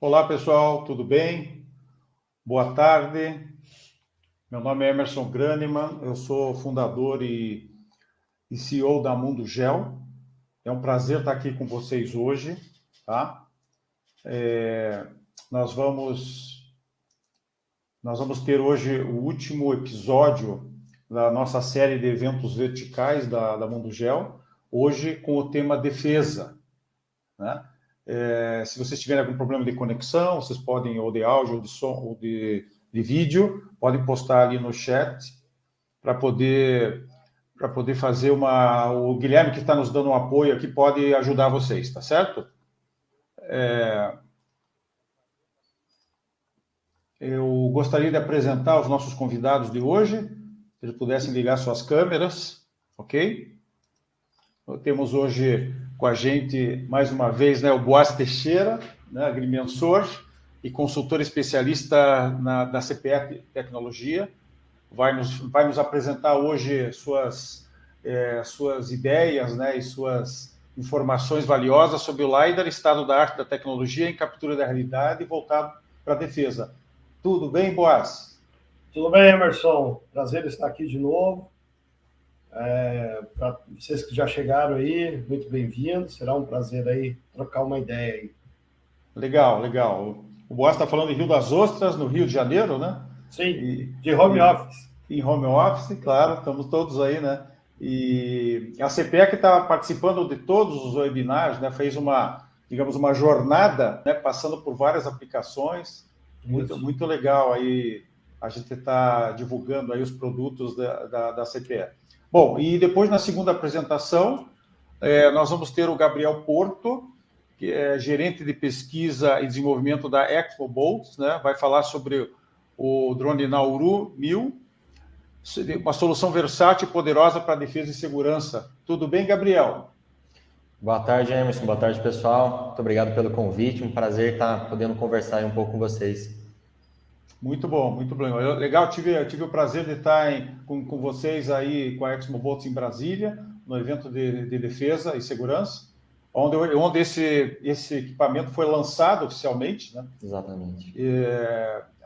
Olá, pessoal, tudo bem? Boa tarde. Meu nome é Emerson Graneman, eu sou fundador e CEO da Mundo Gel. É um prazer estar aqui com vocês hoje, tá? Nós vamos ter hoje o último episódio da nossa série de eventos verticais da Mundo Gel, hoje com o tema defesa, né? Se vocês tiverem algum problema de conexão, vocês podem, ou de áudio, ou de som, ou de vídeo, podem postar ali no chat para poder fazer uma... O Guilherme, que está nos dando um apoio aqui, pode ajudar vocês, tá certo? Eu gostaria de apresentar os nossos convidados de hoje, se eles pudessem ligar suas câmeras, ok? Temos hoje com a gente, mais uma vez, né, o Boaz Teixeira, né, agrimensor e consultor especialista da CPE Tecnologia. Vai nos apresentar hoje suas ideias, né, e suas informações valiosas sobre o LiDAR, estado da arte da tecnologia em captura da realidade voltado para a defesa. Tudo bem, Boaz? Tudo bem, Emerson. Prazer estar aqui de novo. Para vocês que já chegaram aí, muito bem-vindos. Será um prazer aí trocar uma ideia aí. Legal, legal. O Boaz está falando em Rio das Ostras, no Rio de Janeiro, né? Sim, de home office. Em home office, claro, estamos todos aí, né? E a CPE que está participando de todos os webinars, né? Fez uma jornada, né? Passando por várias aplicações. Muito legal aí a gente está divulgando aí os produtos da CPE. Bom, e depois na segunda apresentação, nós vamos ter o Gabriel Porto, que é gerente de pesquisa e desenvolvimento da ExmoBolts, né? Vai falar sobre o drone Nauru 1000, uma solução versátil e poderosa para defesa e segurança. Tudo bem, Gabriel? Boa tarde, Emerson. Boa tarde, pessoal. Muito obrigado pelo convite. Um prazer estar podendo conversar aí um pouco com vocês. Muito bom, muito bom. Legal, tive o prazer de estar com vocês aí com a ExmoBolts em Brasília, no evento de defesa e segurança, onde esse equipamento foi lançado oficialmente, né? Exatamente.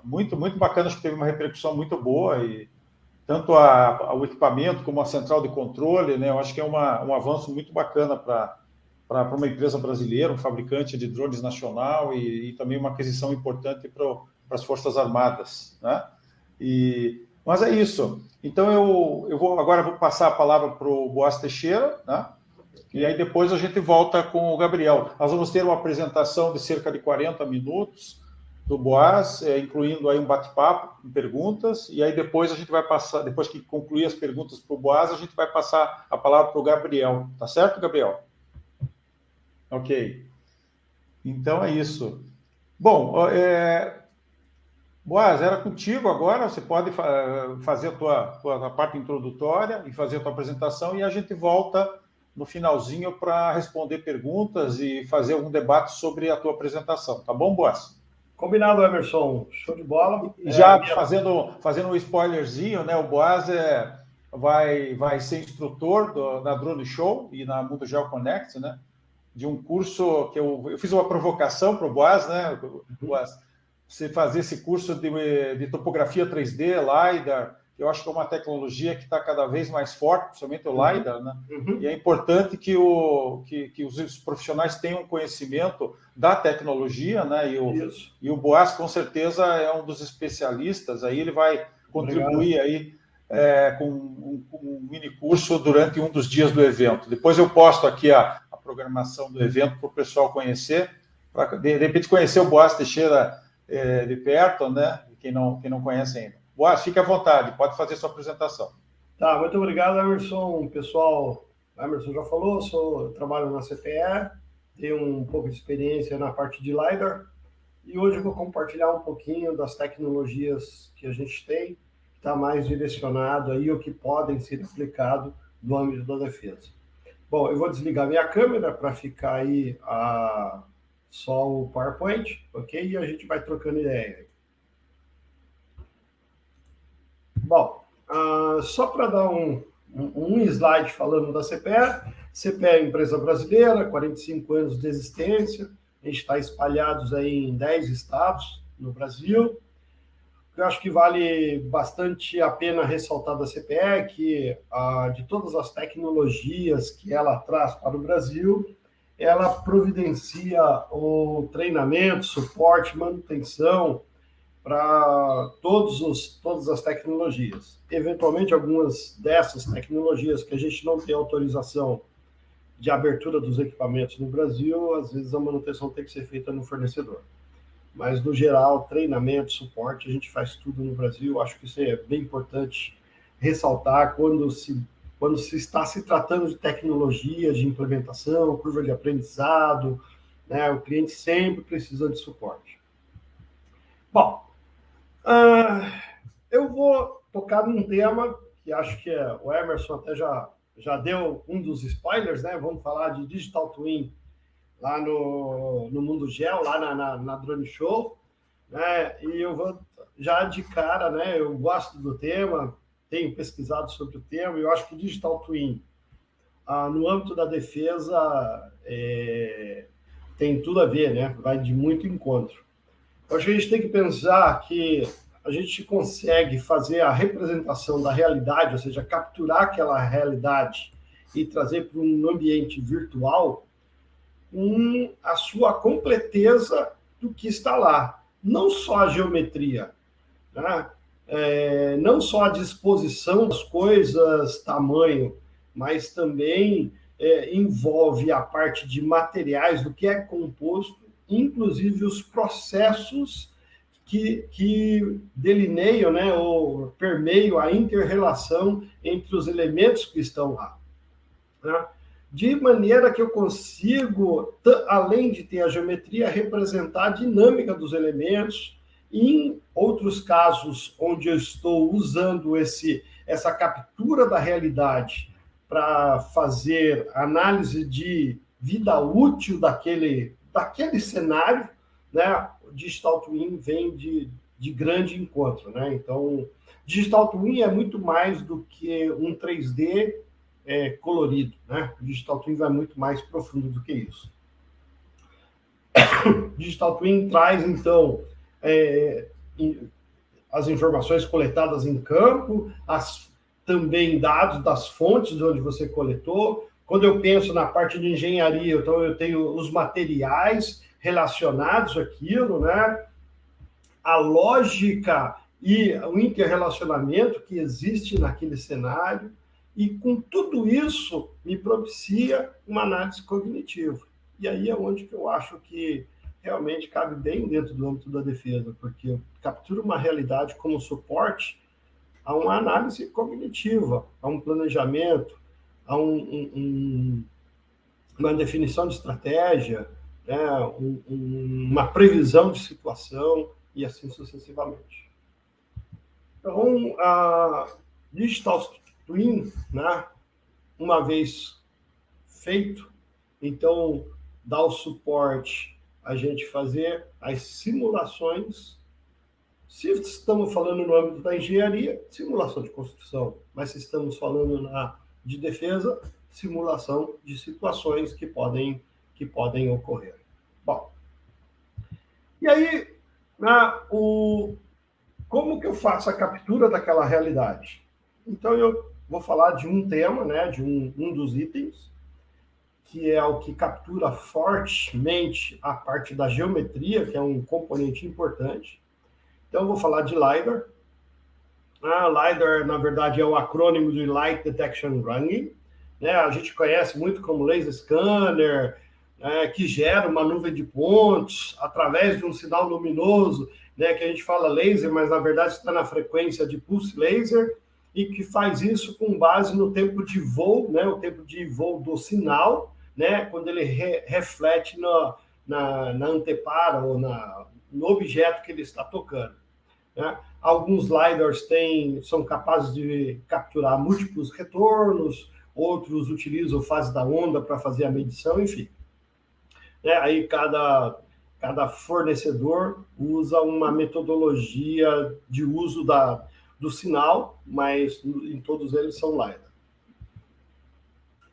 Muito bacana, acho que teve uma repercussão muito boa, e tanto o equipamento como a central de controle, né? Eu acho que é um avanço muito bacana para uma empresa brasileira, um fabricante de drones nacional, e também uma aquisição importante para as Forças Armadas, né? Mas é isso. Então, agora vou passar a palavra para o Boaz Teixeira, né? E aí depois a gente volta com o Gabriel. Nós vamos ter uma apresentação de cerca de 40 minutos do Boaz, incluindo aí um bate-papo com perguntas, e aí depois a gente vai passar, depois que concluir as perguntas para o Boaz, a gente vai passar a palavra para o Gabriel. Tá certo, Gabriel? Ok. Então é isso. Bom, Boaz, era contigo agora, você pode fazer a tua parte introdutória e fazer a tua apresentação, e a gente volta no finalzinho para responder perguntas e fazer algum debate sobre a tua apresentação. Tá bom, Boaz? Combinado, Emerson. Show de bola. Já fazendo um spoilerzinho, né? O Boaz vai ser instrutor da Drone Show e na Mundo Gel Connect, né? De um curso que eu fiz uma provocação para o Boaz, né? Boaz, você fazer esse curso de topografia 3D, LiDAR, eu acho que é uma tecnologia que está cada vez mais forte, principalmente o LiDAR, né? E é importante que os profissionais tenham conhecimento da tecnologia, né? E o Boaz, com certeza, é um dos especialistas, aí ele vai contribuir aí com um mini curso durante um dos dias do evento. Depois eu posto aqui a programação do evento para o pessoal conhecer, para de repente conhecer o Boaz Teixeira de perto, né? Quem não conhece ainda. Boaz, fique à vontade, pode fazer sua apresentação. Tá, muito obrigado, Emerson. Pessoal, o Emerson já falou, eu trabalho na CPE, tenho um pouco de experiência na parte de LiDAR, e hoje eu vou compartilhar um pouquinho das tecnologias que a gente tem, que está mais direcionado aí, o que podem ser aplicado no âmbito da defesa. Bom, eu vou desligar minha câmera para ficar aí só o PowerPoint, ok? E a gente vai trocando ideia. Bom, só para dar um slide falando da CPE. CPE é empresa brasileira, 45 anos de existência, A gente está espalhados aí em 10 estados no Brasil. Eu acho que vale bastante a pena ressaltar da CPE que, de todas as tecnologias que ela traz para o Brasil, ela providencia o treinamento, suporte, manutenção para todas as tecnologias. Eventualmente, algumas dessas tecnologias que a gente não tem autorização de abertura dos equipamentos no Brasil, às vezes a manutenção tem que ser feita no fornecedor. Mas, no geral, treinamento, suporte, a gente faz tudo no Brasil. Acho que isso é bem importante ressaltar quando se está se tratando de tecnologia, de implementação, curva de aprendizado, né? O cliente sempre precisa de suporte. Bom, eu vou tocar num tema que acho que o Emerson até já deu um dos spoilers, né? Vamos falar de Digital Twin lá no Mundo Gel, lá na Drone Show, né? E eu vou já de cara, né? Eu gosto do tema, tenho pesquisado sobre o tema, e eu acho que o Digital Twin, no âmbito da defesa, tem tudo a ver, né? Vai de muito encontro. Eu acho que a gente tem que pensar que a gente consegue fazer a representação da realidade, ou seja, capturar aquela realidade e trazer para um ambiente virtual com a sua completeza do que está lá. Não só a geometria, né? Não só a disposição das coisas, tamanho, mas também envolve a parte de materiais, do que é composto, inclusive os processos que delineiam, né, ou permeiam a inter-relação entre os elementos que estão lá, né? De maneira que eu consigo, além de ter a geometria, representar a dinâmica dos elementos. Em outros casos, onde eu estou usando essa captura da realidade para fazer análise de vida útil daquele cenário, né? O Digital Twin vem de grande encontro, né? Então, Digital Twin é muito mais do que um 3D colorido, né? O Digital Twin vai muito mais profundo do que isso. Digital Twin traz, então, as informações coletadas em campo, também dados das fontes de onde você coletou. Quando eu penso na parte de engenharia, então eu tenho os materiais relacionados àquilo, né? A lógica e o interrelacionamento que existe naquele cenário, e com tudo isso me propicia uma análise cognitiva. E aí é onde que eu acho que realmente cabe bem dentro do âmbito da defesa, porque captura uma realidade como suporte a uma análise cognitiva, a um planejamento, a uma definição de estratégia, né, uma previsão de situação e assim sucessivamente. Então, a Digital Twin, né, uma vez feito, então dá o suporte a gente fazer as simulações. Se estamos falando no âmbito da engenharia, simulação de construção, mas se estamos falando de defesa, simulação de situações que podem ocorrer. Bom, e aí, como que eu faço a captura daquela realidade? Então, eu vou falar de um tema, né, de um dos itens, que é o que captura fortemente a parte da geometria, que é um componente importante. Então, eu vou falar de LiDAR. LiDAR, na verdade, é o acrônimo de Light Detection Running, né? A gente conhece muito como laser scanner, que gera uma nuvem de pontos através de um sinal luminoso, né, que a gente fala laser, mas na verdade está na frequência de pulse laser, e que faz isso com base no tempo de voo, né, o tempo de voo do sinal, né, quando ele reflete na antepara ou no objeto que ele está tocando, né? Alguns LiDARs são capazes de capturar múltiplos retornos, outros utilizam fase da onda para fazer a medição, enfim. Aí cada fornecedor usa uma metodologia de uso do sinal, mas em todos eles são LiDAR.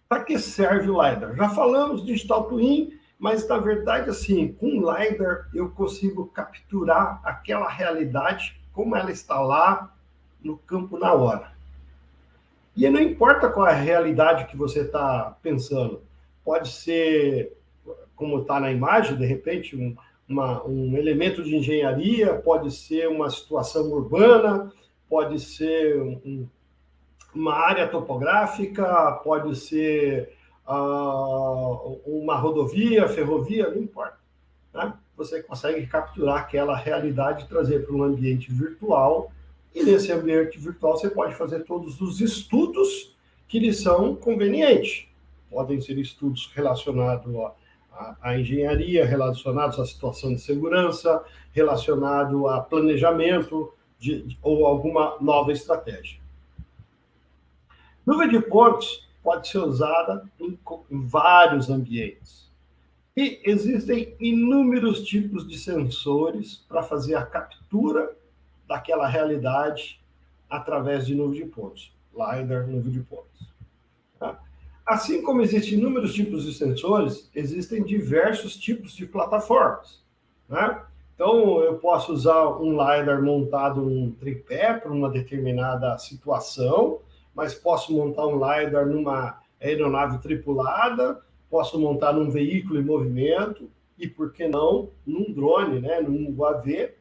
Para que serve o LiDAR? Já falamos de Digital Twin, Mas, na verdade, assim, com o LiDAR, eu consigo capturar aquela realidade como ela está lá no campo na hora. E não importa qual é a realidade que você está pensando. Pode ser, como está na imagem, de repente, um elemento de engenharia, pode ser uma situação urbana, pode ser uma área topográfica, pode ser uma rodovia, ferrovia, não importa. Né? Você consegue capturar aquela realidade e trazer para um ambiente virtual, e nesse ambiente virtual você pode fazer todos os estudos que lhe são convenientes. Podem ser estudos relacionados à engenharia, relacionados à situação de segurança, relacionado a planejamento ou alguma nova estratégia. Nuvem de pontos pode ser usada em vários ambientes. E existem inúmeros tipos de sensores para fazer a captura daquela realidade através de nuvem de pontos. LiDAR, nuvem de pontos. Tá? Assim como existem inúmeros tipos de sensores, existem diversos tipos de plataformas. Né? Então, eu posso usar um LiDAR montado num tripé para uma determinada situação, mas posso montar um LiDAR numa aeronave tripulada, posso montar num veículo em movimento, e por que não, num drone, né, num UAV,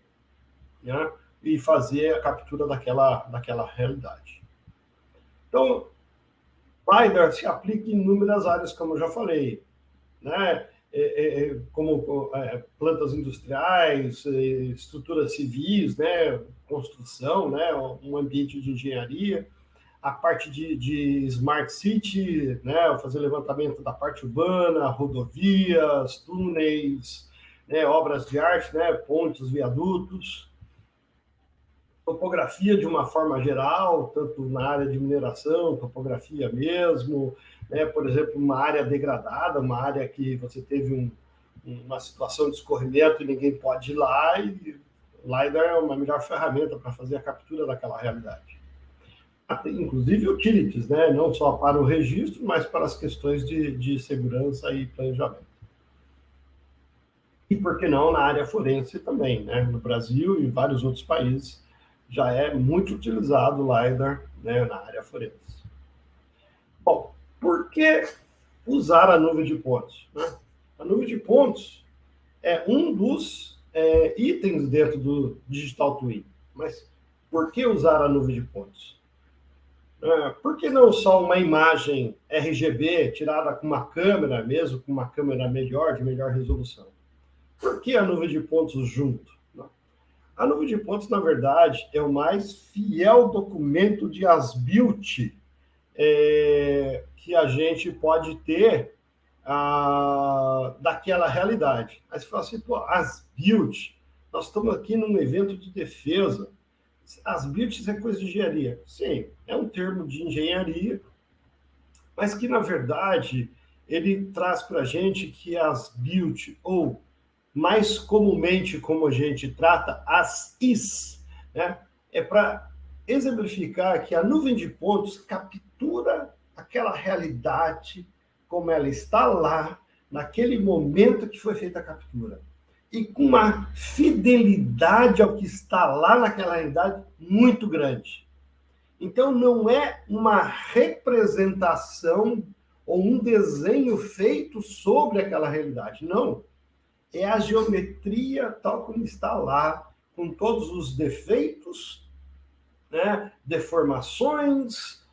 né, e fazer a captura daquela realidade. Então, LiDAR se aplica em inúmeras áreas, como eu já falei, né, como plantas industriais, estruturas civis, né, construção, né, um ambiente de engenharia, a parte de Smart City, né, fazer levantamento da parte urbana, rodovias, túneis, né, obras de arte, né, pontes, viadutos, topografia de uma forma geral, tanto na área de mineração, topografia mesmo, né, por exemplo, uma área degradada, uma área que você teve uma situação de escorrimento e ninguém pode ir lá, e o LiDAR é uma melhor ferramenta para fazer a captura daquela realidade. Inclusive utilities, né? Não só para o registro, mas para as questões de segurança e planejamento. E por que não na área forense também, né? No Brasil e em vários outros países já é muito utilizado o LiDAR, né, na área forense. Bom, por que usar a nuvem de pontos? Né? A nuvem de pontos é um dos itens dentro do Digital Twin, mas por que usar a nuvem de pontos? Por que não só uma imagem RGB tirada com uma câmera, mesmo com uma câmera melhor, de melhor resolução? Por que a nuvem de pontos junto? A nuvem de pontos, na verdade, é o mais fiel documento de as-built que a gente pode ter daquela realidade. Aí você fala assim, pô, as-built, nós estamos aqui num evento de defesa. As-built é coisa de engenharia. Sim, é um termo de engenharia, mas que, na verdade, ele traz para a gente que as-built, ou mais comumente como a gente trata, as-is, né, é para exemplificar que a nuvem de pontos captura aquela realidade como ela está lá, naquele momento que foi feita a captura. E com uma fidelidade ao que está lá naquela realidade muito grande. Então, não é uma representação ou um desenho feito sobre aquela realidade, não. É a geometria tal como está lá, com todos os defeitos, né, deformações,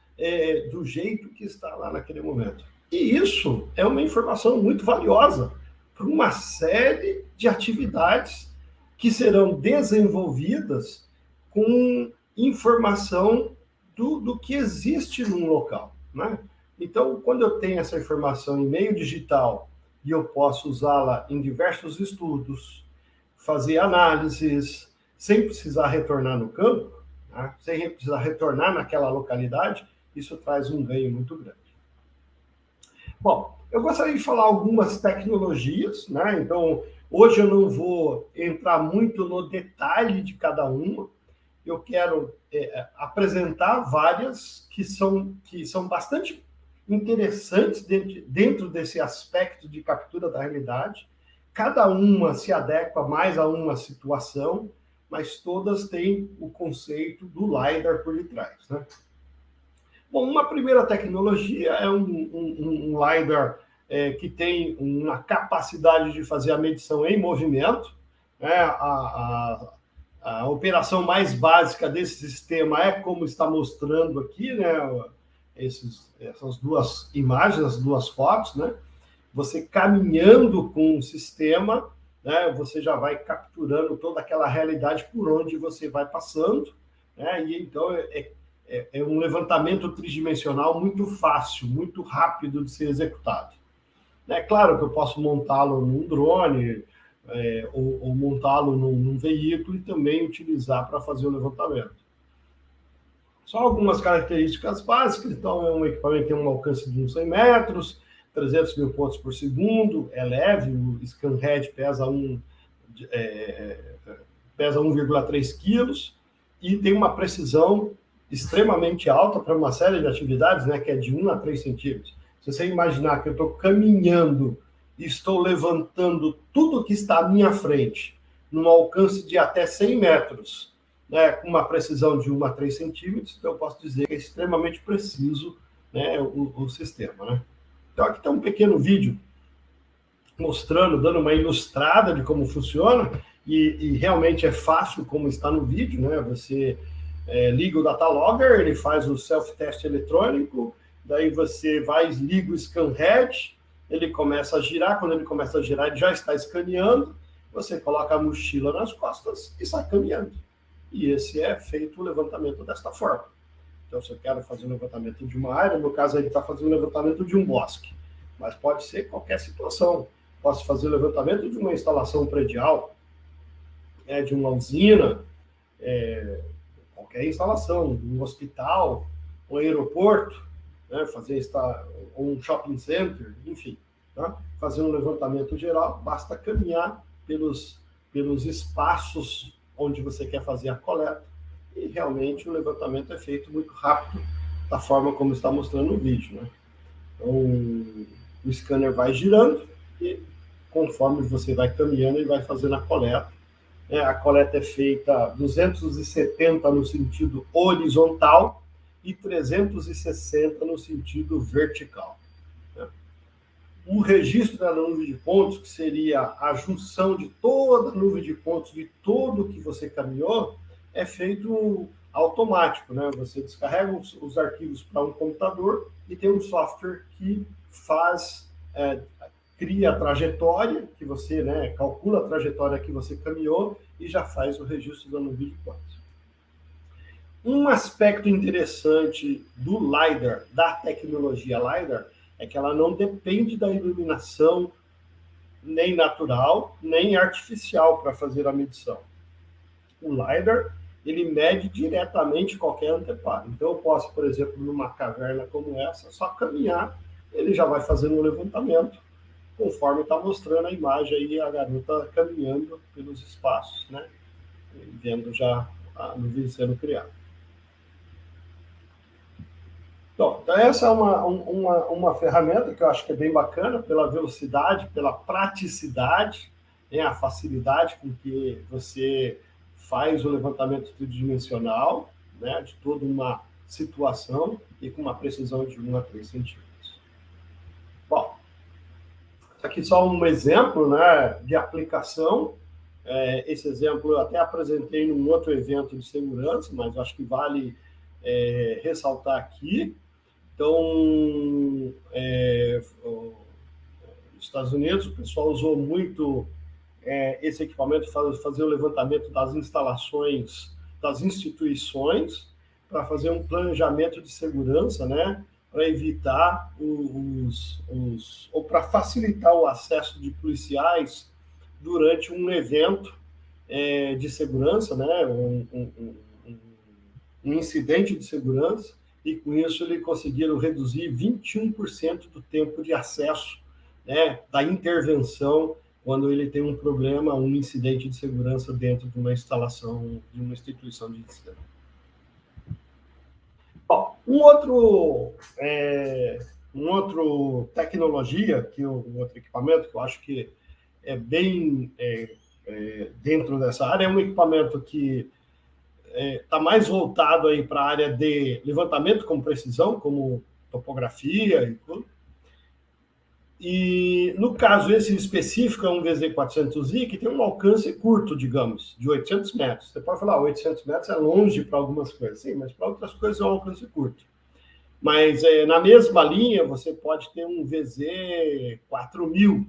do jeito que está lá naquele momento. E isso é uma informação muito valiosa para uma série de atividades que serão desenvolvidas com informação do que existe num local, né? Então, quando eu tenho essa informação em meio digital e eu posso usá-la em diversos estudos, fazer análises, sem precisar retornar no campo, né? Sem precisar retornar naquela localidade, isso traz um ganho muito grande. Bom, eu gostaria de falar algumas tecnologias, né? Então, hoje eu não vou entrar muito no detalhe de cada uma. Eu quero apresentar várias que são bastante interessantes dentro desse aspecto de captura da realidade. Cada uma se adequa mais a uma situação, mas todas têm o conceito do LiDAR por detrás, né? Bom, uma primeira tecnologia é um LiDAR que tem uma capacidade de fazer a medição em movimento, né? A operação mais básica desse sistema é como está mostrando aqui, né? Essas duas imagens, as duas fotos, né? Você caminhando com o sistema, né? Você já vai capturando toda aquela realidade por onde você vai passando, né? E então é um levantamento tridimensional muito fácil, muito rápido de ser executado. É claro que eu posso montá-lo num drone, ou montá-lo num veículo e também utilizar para fazer o levantamento. Só algumas características básicas. Então, é um equipamento que tem um alcance de uns 100 metros, 300 mil pontos por segundo, é leve, o ScanHead pesa 1,3 quilos e tem uma precisão extremamente alta para uma série de atividades, né, que é de 1 a 3 centímetros. Se você imaginar que eu estou caminhando e estou levantando tudo que está à minha frente, num alcance de até 100 metros, né, com uma precisão de 1 a 3 centímetros, então eu posso dizer que é extremamente preciso, né, o sistema, né? Então aqui está um pequeno vídeo mostrando, dando uma ilustrada de como funciona, e realmente é fácil como está no vídeo, né? Você liga o Datalogger, ele faz o self-test eletrônico, daí você liga o ScanHead, ele começa a girar, quando ele começa a girar, ele já está escaneando, você coloca a mochila nas costas e sai caminhando. E esse é feito o levantamento desta forma. Então, se eu quero fazer um levantamento de uma área, no meu caso ele está fazendo o levantamento de um bosque, mas pode ser qualquer situação. Posso fazer o levantamento de uma instalação predial, de uma usina, qualquer instalação, um hospital, um aeroporto, né, fazer um shopping center, enfim, tá? Fazer um levantamento geral, basta caminhar pelos espaços onde você quer fazer a coleta e realmente o levantamento é feito muito rápido, da forma como está mostrando no vídeo, né? Então, o scanner vai girando e conforme você vai caminhando, ele vai fazendo a coleta. A coleta é feita 270 no sentido horizontal e 360 no sentido vertical. O registro da nuvem de pontos, que seria a junção de toda a nuvem de pontos, de tudo que você caminhou, é feito automático, né? Você descarrega os arquivos para um computador e tem um software que cria a trajetória que você, né, calcula a trajetória que você caminhou e já faz o registro da nuvem de pontos. Um aspecto interessante do LiDAR, da tecnologia LiDAR, é que ela não depende da iluminação nem natural, nem artificial para fazer a medição. O LiDAR, ele mede diretamente qualquer anteparo. Então, eu posso, por exemplo, numa caverna como essa, só caminhar, ele já vai fazendo um levantamento, conforme está mostrando a imagem aí, a garota caminhando pelos espaços, né? Vendo já a nuvem sendo criada. Então, essa é uma ferramenta que eu acho que é bem bacana, pela velocidade, pela praticidade, né, a facilidade com que você faz o levantamento tridimensional, né, de toda uma situação e com uma precisão de 1 a 3 centímetros. Bom, aqui só um exemplo, né, de aplicação. Esse exemplo eu até apresentei num outro evento de segurança, mas acho que vale ressaltar aqui. Então, nos Estados Unidos, o pessoal usou muito esse equipamento para fazer o levantamento das instalações, das instituições, para fazer um planejamento de segurança, né? Para evitar ou para facilitar o acesso de policiais durante um evento de segurança, né? Um incidente de segurança, e com isso eles conseguiram reduzir 21% do tempo de acesso, né, da intervenção quando ele tem um problema, um incidente de segurança dentro de uma instalação, de uma instituição de ensino. Bom, um outro Um outro tecnologia, um outro equipamento que eu acho que é bem dentro dessa área, é um equipamento que está mais voltado aí para a área de levantamento com precisão, como topografia e tudo. E, no caso, esse específico é um VZ400i que tem um alcance curto, digamos, de 800 metros. Você pode falar, 800 metros é longe para algumas coisas, sim, mas para outras coisas é um alcance curto. Mas, na mesma linha, você pode ter um VZ4000,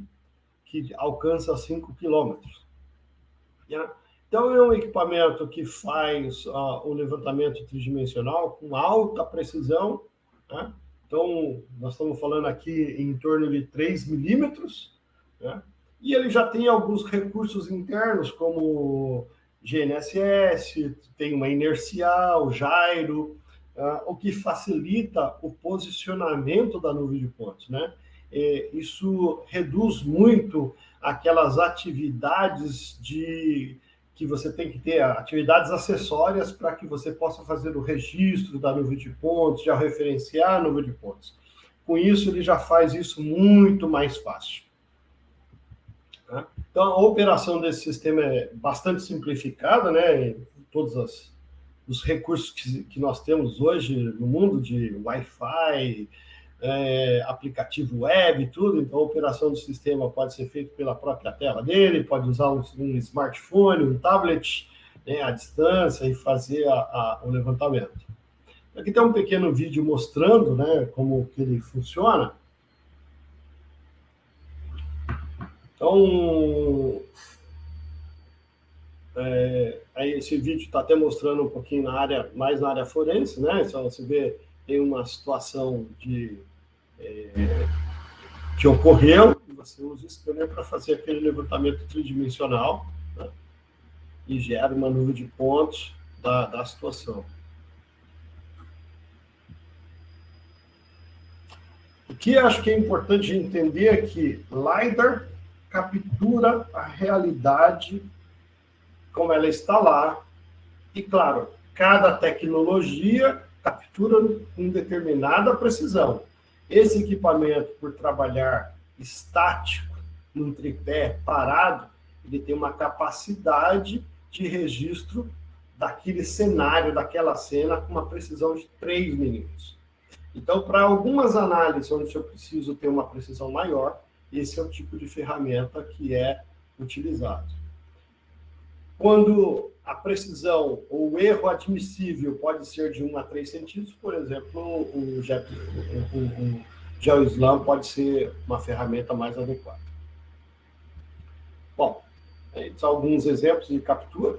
que alcança 5 quilômetros. Então, é um equipamento que faz o levantamento tridimensional com alta precisão, né? Então, nós estamos falando aqui em torno de 3 milímetros, né? E ele já tem alguns recursos internos, como GNSS, tem uma inercial, gyro, o que facilita o posicionamento da nuvem de pontos, né? Isso reduz muito aquelas atividades que você tem que ter, atividades acessórias para que você possa fazer o registro da nuvem de pontos, já referenciar a nuvem de pontos. Com isso, ele já faz isso muito mais fácil. Então, a operação desse sistema é bastante simplificada, né? Todos os recursos que nós temos hoje no mundo de Wi-Fi, aplicativo web e tudo, então a operação do sistema pode ser feita pela própria tela dele, pode usar um smartphone, um tablet, né, à distância e fazer o levantamento. Aqui tem um pequeno vídeo mostrando, né, como que ele funciona. Então, aí esse vídeo está até mostrando um pouquinho mais na área forense, né? Só você vê, tem uma situação que ocorreu, e você usa o scanner para fazer aquele levantamento tridimensional, né? E gera uma nuvem de pontos da situação. O que acho que é importante entender é que LiDAR captura a realidade como ela está lá, e claro, cada tecnologia captura com determinada precisão. Esse equipamento, por trabalhar estático, num tripé parado, ele tem uma capacidade de registro daquele cenário, daquela cena, com uma precisão de 3 milímetros. Então, para algumas análises onde eu preciso ter uma precisão maior, esse é o tipo de ferramenta que é utilizado. Quando a precisão ou o erro admissível pode ser de 1 a 3 centímetros, por exemplo, o GeoSLAM pode ser uma ferramenta mais adequada. Bom, são alguns exemplos de captura.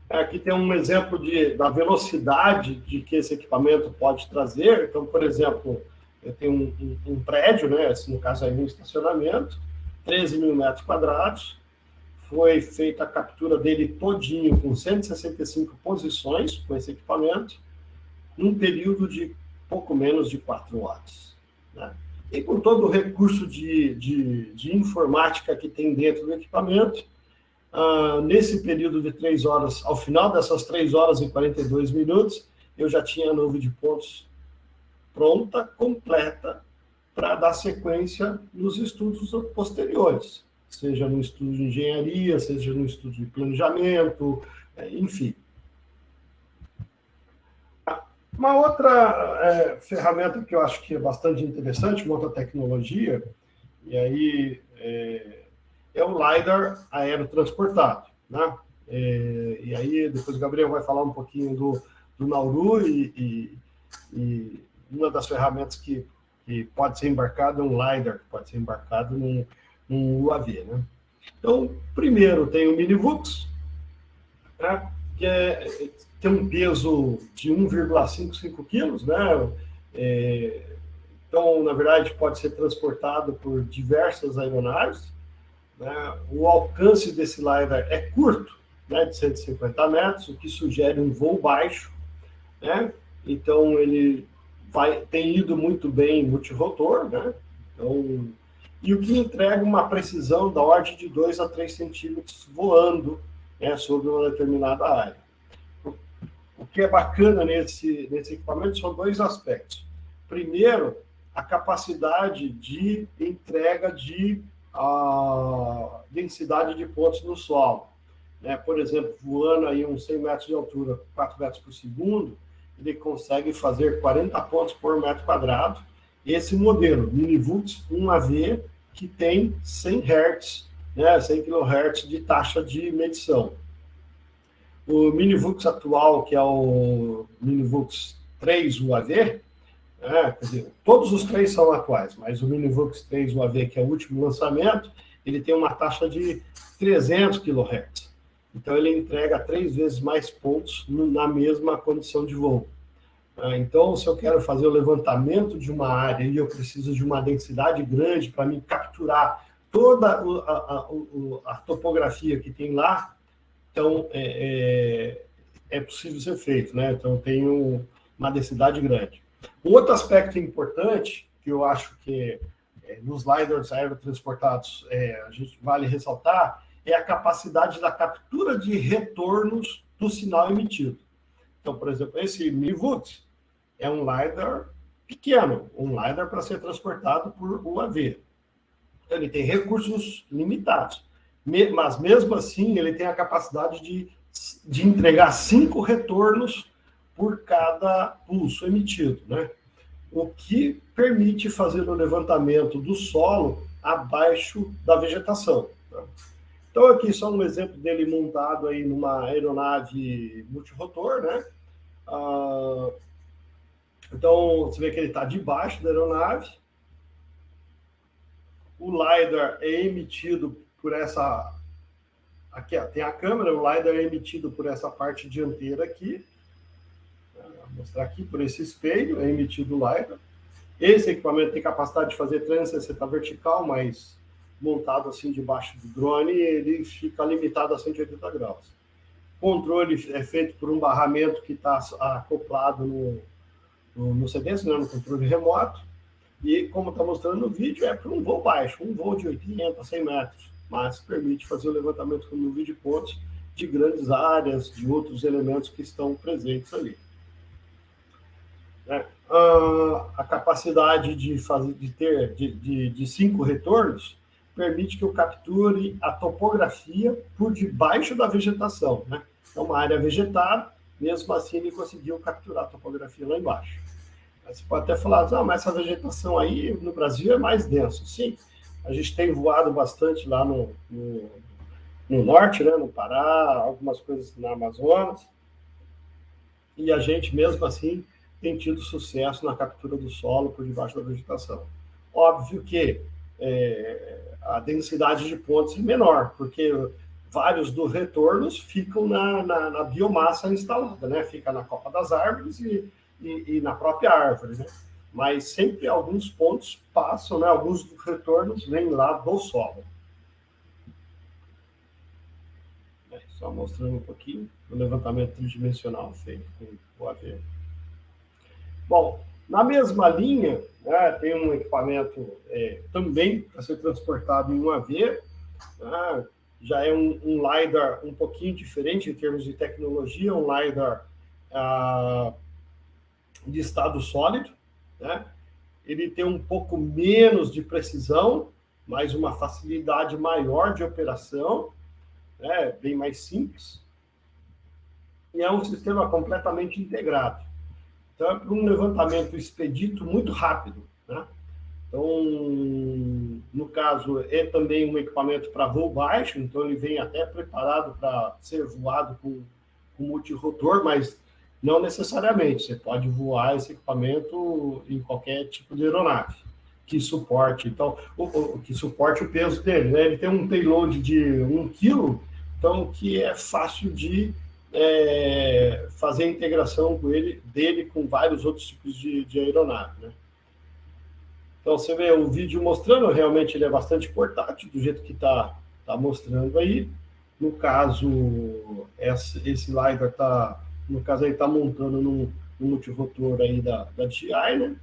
Aqui tem um exemplo da velocidade de que esse equipamento pode trazer. Então, por exemplo, eu tenho um prédio, né? No caso aí, um estacionamento, 13 mil metros quadrados. Foi feita a captura dele todinho, com 165 posições, com esse equipamento, num período de pouco menos de 4 horas. Né? E com todo o recurso de informática que tem dentro do equipamento, nesse período de 3 horas, ao final dessas 3 horas e 42 minutos, eu já tinha a nuvem de pontos pronta, completa, para dar sequência nos estudos posteriores. Seja no estudo de engenharia, seja no estudo de planejamento, enfim. Uma outra ferramenta que eu acho que é bastante interessante, uma outra tecnologia, e aí é o LiDAR aerotransportado, né? E aí depois o Gabriel vai falar um pouquinho do Nauru e uma das ferramentas que pode ser embarcado é um LiDAR, que pode ser embarcado num UAV, né? Então, primeiro tem o Minivux, né, que tem um peso de 1,55 quilos, né? Então, na verdade, pode ser transportado por diversas aeronaves, né? O alcance desse LiDAR é curto, né, de 150 metros, o que sugere um voo baixo, né? Então, ele tem ido muito bem multirotor, né? Então, e o que entrega uma precisão da ordem de 2 a 3 centímetros voando, né, sobre uma determinada área. O que é bacana nesse equipamento são 2 aspectos. Primeiro, a capacidade de entrega de densidade de pontos no solo. Né? Por exemplo, voando aí uns 100 metros de altura, 4 metros por segundo, ele consegue fazer 40 pontos por metro quadrado. Esse modelo, Minivux 1AV, que tem 100 Hz, né, 100 kHz de taxa de medição. O Minivux atual, que é o Minivux 3 UAV, quer dizer, todos os três são atuais, mas o Minivux 3 UAV, que é o último lançamento, ele tem uma taxa de 300 kHz. Então, ele entrega 3 vezes mais pontos na mesma condição de voo. Então, se eu quero fazer o levantamento de uma área e eu preciso de uma densidade grande para me capturar toda a topografia que tem lá, então é possível ser feito, né? Então, tenho uma densidade grande. Um outro aspecto importante, que eu acho que nos LiDARs aerotransportados a gente vale ressaltar, é a capacidade da captura de retornos do sinal emitido. Então, por exemplo, esse Minivux é um LiDAR pequeno, um LiDAR para ser transportado por UAV. Então, ele tem recursos limitados, mas mesmo assim ele tem a capacidade de entregar 5 retornos por cada pulso emitido, né? O que permite fazer o levantamento do solo abaixo da vegetação. Tá? Então, aqui só um exemplo dele montado aí numa aeronave multirotor, né? Então, você vê que ele está debaixo da aeronave. O LiDAR é emitido por essa... Aqui, ó, tem a câmera, o LiDAR é emitido por essa parte dianteira aqui. Vou mostrar aqui, por esse espelho, é emitido o LiDAR. Esse equipamento tem capacidade de fazer 360 vertical, mas montado assim debaixo do drone, ele fica limitado a 180 graus. O controle é feito por um barramento que está acoplado no CDS, né, no controle remoto, e como está mostrando no vídeo, é para um voo baixo, um voo de 80 a 100 metros, mas permite fazer o levantamento com nuvem de pontos de grandes áreas, de outros elementos que estão presentes ali. A capacidade de 5 retornos permite que eu capture a topografia por debaixo da vegetação, né? É uma área vegetada, mesmo assim ele conseguiu capturar a topografia lá embaixo. Mas você pode até falar, mas essa vegetação aí no Brasil é mais densa. Sim, a gente tem voado bastante lá no norte, né, no Pará, algumas coisas na Amazonas, e a gente mesmo assim tem tido sucesso na captura do solo por debaixo da vegetação. Óbvio que a densidade de pontos é menor, porque vários dos retornos ficam na biomassa instalada, né? Fica na copa das árvores e na própria árvore, né? Mas sempre alguns pontos passam, né? Alguns dos retornos vêm lá do solo. Só mostrando um pouquinho do levantamento tridimensional feito com o AV. Bom, na mesma linha, né, tem um equipamento também para ser transportado em um AV, né, já é um LiDAR um pouquinho diferente em termos de tecnologia, um LiDAR de estado sólido, né? Ele tem um pouco menos de precisão, mas uma facilidade maior de operação, né, bem mais simples, e é um sistema completamente integrado. Então, é para um levantamento expedito muito rápido, né? Então, no caso, é também um equipamento para voo baixo, então ele vem até preparado para ser voado com multirotor, mas não necessariamente. Você pode voar esse equipamento em qualquer tipo de aeronave que suporte. Então, que suporte o peso dele, né? Ele tem um payload de 1 kg, então que é fácil de fazer a integração dele com vários outros tipos de aeronave, né? Então, você vê o vídeo mostrando, realmente ele é bastante portátil, do jeito que está mostrando aí. No caso, esse LiDAR está montando num multirotor aí da DJI, né?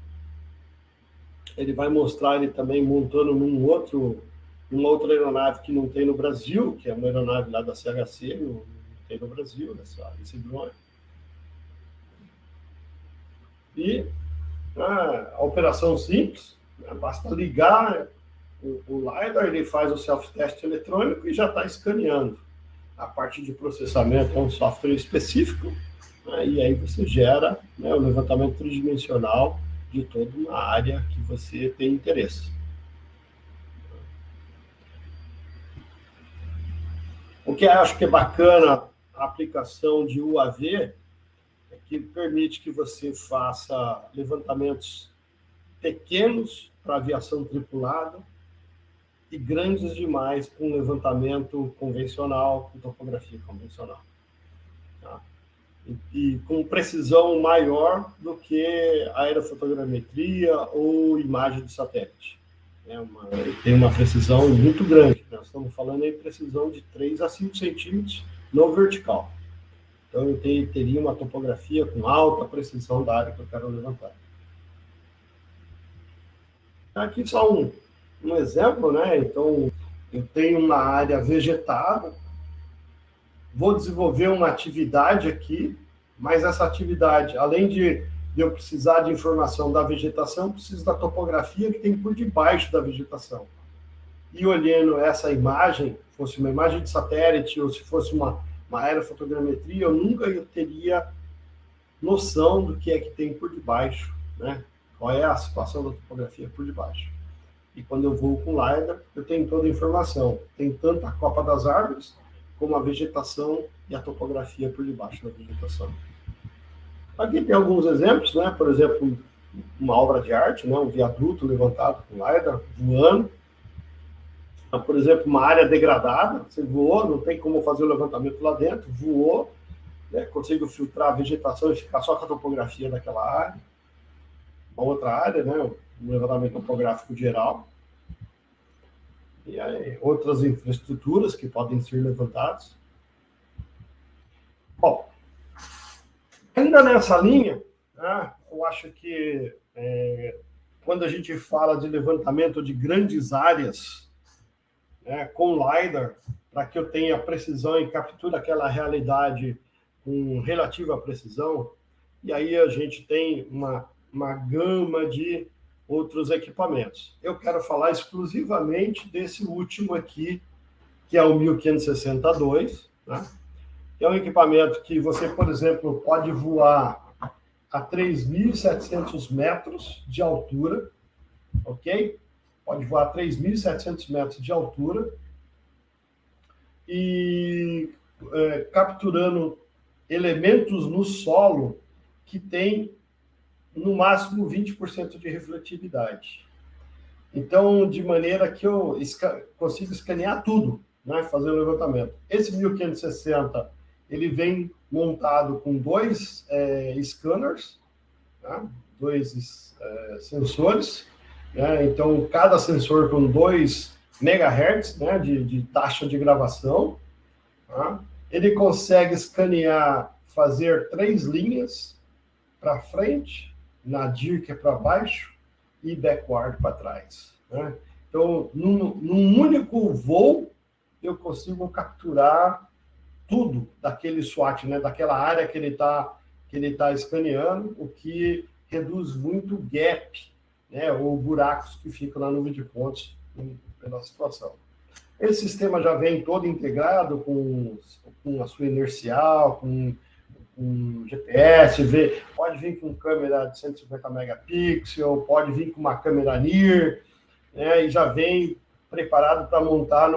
Ele vai mostrar ele também montando numa outra aeronave que não tem no Brasil, que é uma aeronave lá da CHC, não tem no Brasil, esse drone. E A operação simples, né? Basta ligar o LiDAR, ele faz o self-test eletrônico e já está escaneando. A parte de processamento é um software específico, né? E aí você gera, né, o levantamento tridimensional de toda uma área que você tem interesse. O que eu acho que é bacana a aplicação de UAV é que permite que você faça levantamentos pequenos para aviação tripulada e grandes demais com levantamento convencional, com topografia convencional. Tá? E com precisão maior do que aerofotogrametria ou imagem de satélite. Tem uma precisão muito grande. Nós estamos falando em precisão de 3 a 5 centímetros no vertical. Então, eu teria uma topografia com alta precisão da área que eu quero levantar. Aqui só um exemplo, né? Então, eu tenho uma área vegetada, vou desenvolver uma atividade aqui, mas essa atividade, além de eu precisar de informação da vegetação, eu preciso da topografia que tem por debaixo da vegetação. E olhando essa imagem, fosse uma imagem de satélite ou se fosse uma aerofotogrametria, eu nunca teria noção do que é que tem por debaixo, né? Qual é a situação da topografia por debaixo. E quando eu vou com LiDAR, eu tenho toda a informação. Tem tanto a copa das árvores, como a vegetação e a topografia por debaixo da vegetação. Aqui tem alguns exemplos, né? Por exemplo, uma obra de arte, né? Um viaduto levantado com LiDAR, voando. Por exemplo, uma área degradada, você voou, não tem como fazer o levantamento lá dentro, voou, né? Consigo filtrar a vegetação e ficar só com a topografia daquela área. Uma outra área, né? Um levantamento topográfico geral. E aí, outras infraestruturas que podem ser levantadas. Bom, ainda nessa linha, né, eu acho que quando a gente fala de levantamento de grandes áreas, né, com LiDAR, para que eu tenha precisão e capture aquela realidade com relativa precisão, e aí a gente tem uma gama de outros equipamentos. Eu quero falar exclusivamente desse último aqui, que é o 1560-2, né? É um equipamento que você, por exemplo, pode voar a 3.700 metros de altura, ok? Pode voar a 3.700 metros de altura e capturando elementos no solo que tem no máximo 20% de refletividade. Então, de maneira que eu consigo escanear tudo, né, fazer o levantamento. Esse 1560, ele vem montado com 2 scanners, né, 2 sensores, né, então cada sensor com 2 MHz, né, de taxa de gravação. Tá? Ele consegue escanear, fazer 3 linhas para frente, nadir, que é para baixo, e backward para trás. Né? Então, num único voo, eu consigo capturar tudo daquele SWAT, né? Daquela área que ele tá escaneando, o que reduz muito o gap, né? Ou buracos que ficam na nuvem de pontos pela situação. Esse sistema já vem todo integrado com a sua inercial, com GPS, pode vir com câmera de 150 megapixels, pode vir com uma câmera NIR, né, e já vem preparado para montar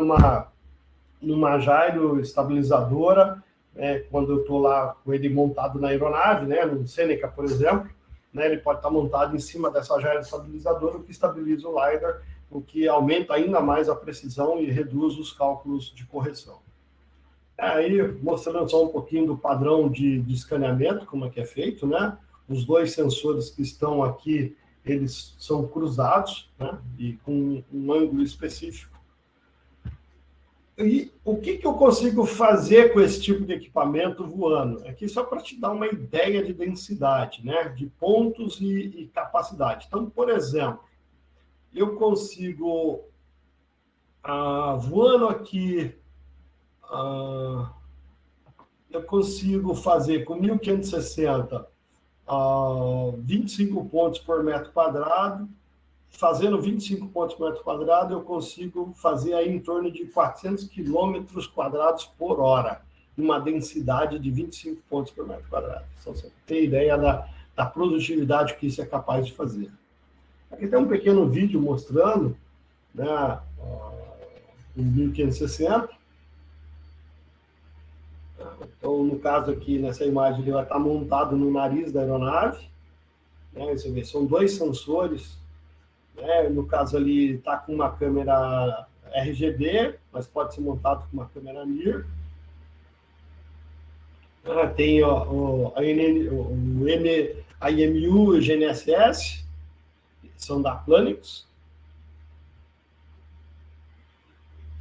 numa gyro estabilizadora, né, quando eu estou lá com ele montado na aeronave, né, no Seneca, por exemplo, né, ele pode estar montado em cima dessa gyro estabilizadora, o que estabiliza o LiDAR, o que aumenta ainda mais a precisão e reduz os cálculos de correção. Aí, mostrando só um pouquinho do padrão de escaneamento, como é que é feito, né? Os 2 sensores que estão aqui, eles são cruzados, né? E com um ângulo específico. E o que eu consigo fazer com esse tipo de equipamento voando? Aqui só para te dar uma ideia de densidade, né? De pontos e capacidade. Então, por exemplo, eu consigo, voando aqui, eu consigo fazer com 1560 25 pontos por metro quadrado. Fazendo 25 pontos por metro quadrado, eu consigo fazer aí em torno de 400 quilômetros quadrados por hora, numa densidade de 25 pontos por metro quadrado. Então, você tem ideia da produtividade que isso é capaz de fazer. Aqui tem um pequeno vídeo mostrando, né, em 1560. Então, no caso aqui, nessa imagem, ele vai estar montado no nariz da aeronave. Né, você vê, são 2 sensores. Né, no caso ali, está com uma câmera RGB, mas pode ser montado com uma câmera NIR. Tem a IMU e o GNSS, são da Planix.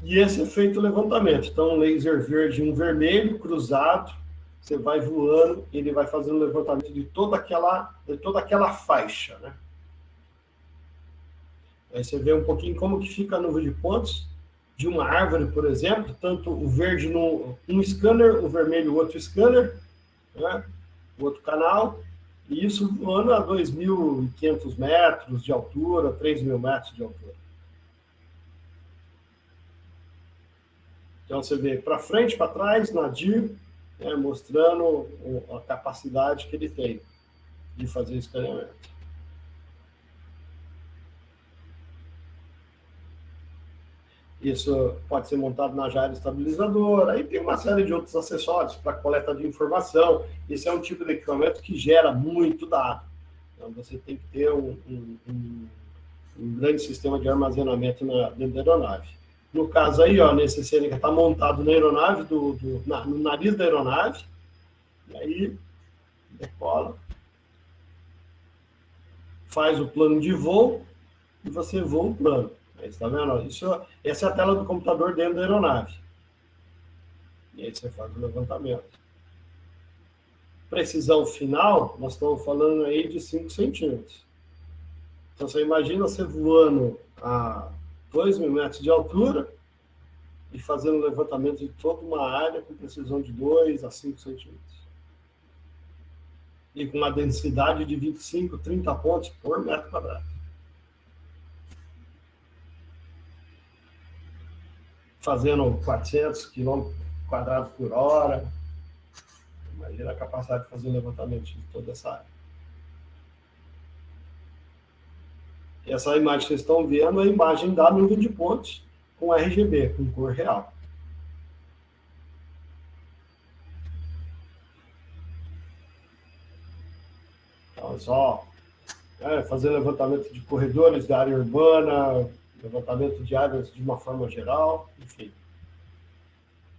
E esse é feito o levantamento. Então, um laser verde e um vermelho cruzado, você vai voando, ele vai fazendo o levantamento de toda aquela faixa, né? Aí você vê um pouquinho como que fica a nuvem de pontos de uma árvore, por exemplo, tanto o verde um scanner, o vermelho outro scanner, né? O outro canal, e isso voando a 2.500 metros de altura, 3.000 metros de altura. Então, você vê para frente, para trás, nadir, né, mostrando a capacidade que ele tem de fazer escaneamento. Isso pode ser montado na gyro estabilizadora. Aí tem uma série de outros acessórios para coleta de informação. Esse é um tipo de equipamento que gera muito dado. Então, você tem que ter um grande sistema de armazenamento dentro da aeronave. No caso aí, ó, nesse CNK está montado na aeronave, no nariz da aeronave, e aí decola, faz o plano de voo e você voa o plano. Aí, está vendo? Essa é a tela do computador dentro da aeronave. E aí você faz o levantamento. Precisão final, nós estamos falando aí de 5 centímetros. Então, você imagina você voando a 2.000 metros de altura e fazendo o levantamento de toda uma área com precisão de 2 a 5 centímetros. E com uma densidade de 25, 30 pontos por metro quadrado. Fazendo 400 quilômetros quadrados por hora. Imagina a capacidade de fazer o levantamento de toda essa área. Essa imagem que vocês estão vendo é a imagem da nuvem de pontos com RGB, com cor real. Então, só fazer levantamento de corredores da área urbana, levantamento de áreas de uma forma geral, enfim.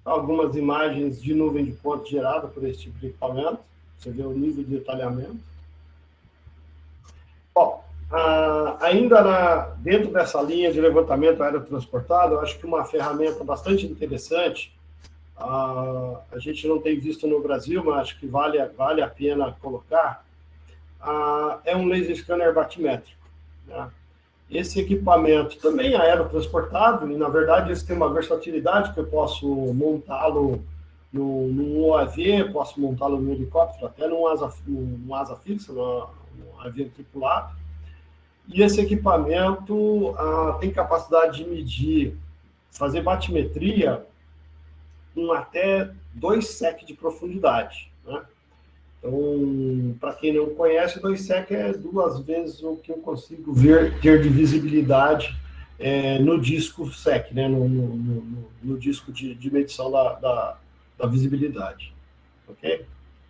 Algumas imagens de nuvem de pontos gerada por esse tipo de equipamento. Você vê o nível de detalhamento. Bom, ainda dentro dessa linha de levantamento aerotransportado, eu acho que uma ferramenta bastante interessante, a gente não tem visto no Brasil, mas acho que vale a pena colocar, é um laser scanner batimétrico. Né? Esse equipamento também é aerotransportado, e na verdade esse tem uma versatilidade que eu posso montá-lo num UAV, posso montá-lo no helicóptero, até num asa fixa, num avião tripulado. E esse equipamento tem capacidade de medir, fazer batimetria com até 2 sec de profundidade. Né? Então, para quem não conhece, 2 sec é 2 vezes o que eu consigo ter de visibilidade no disco sec, né? no disco de medição da visibilidade. Ok?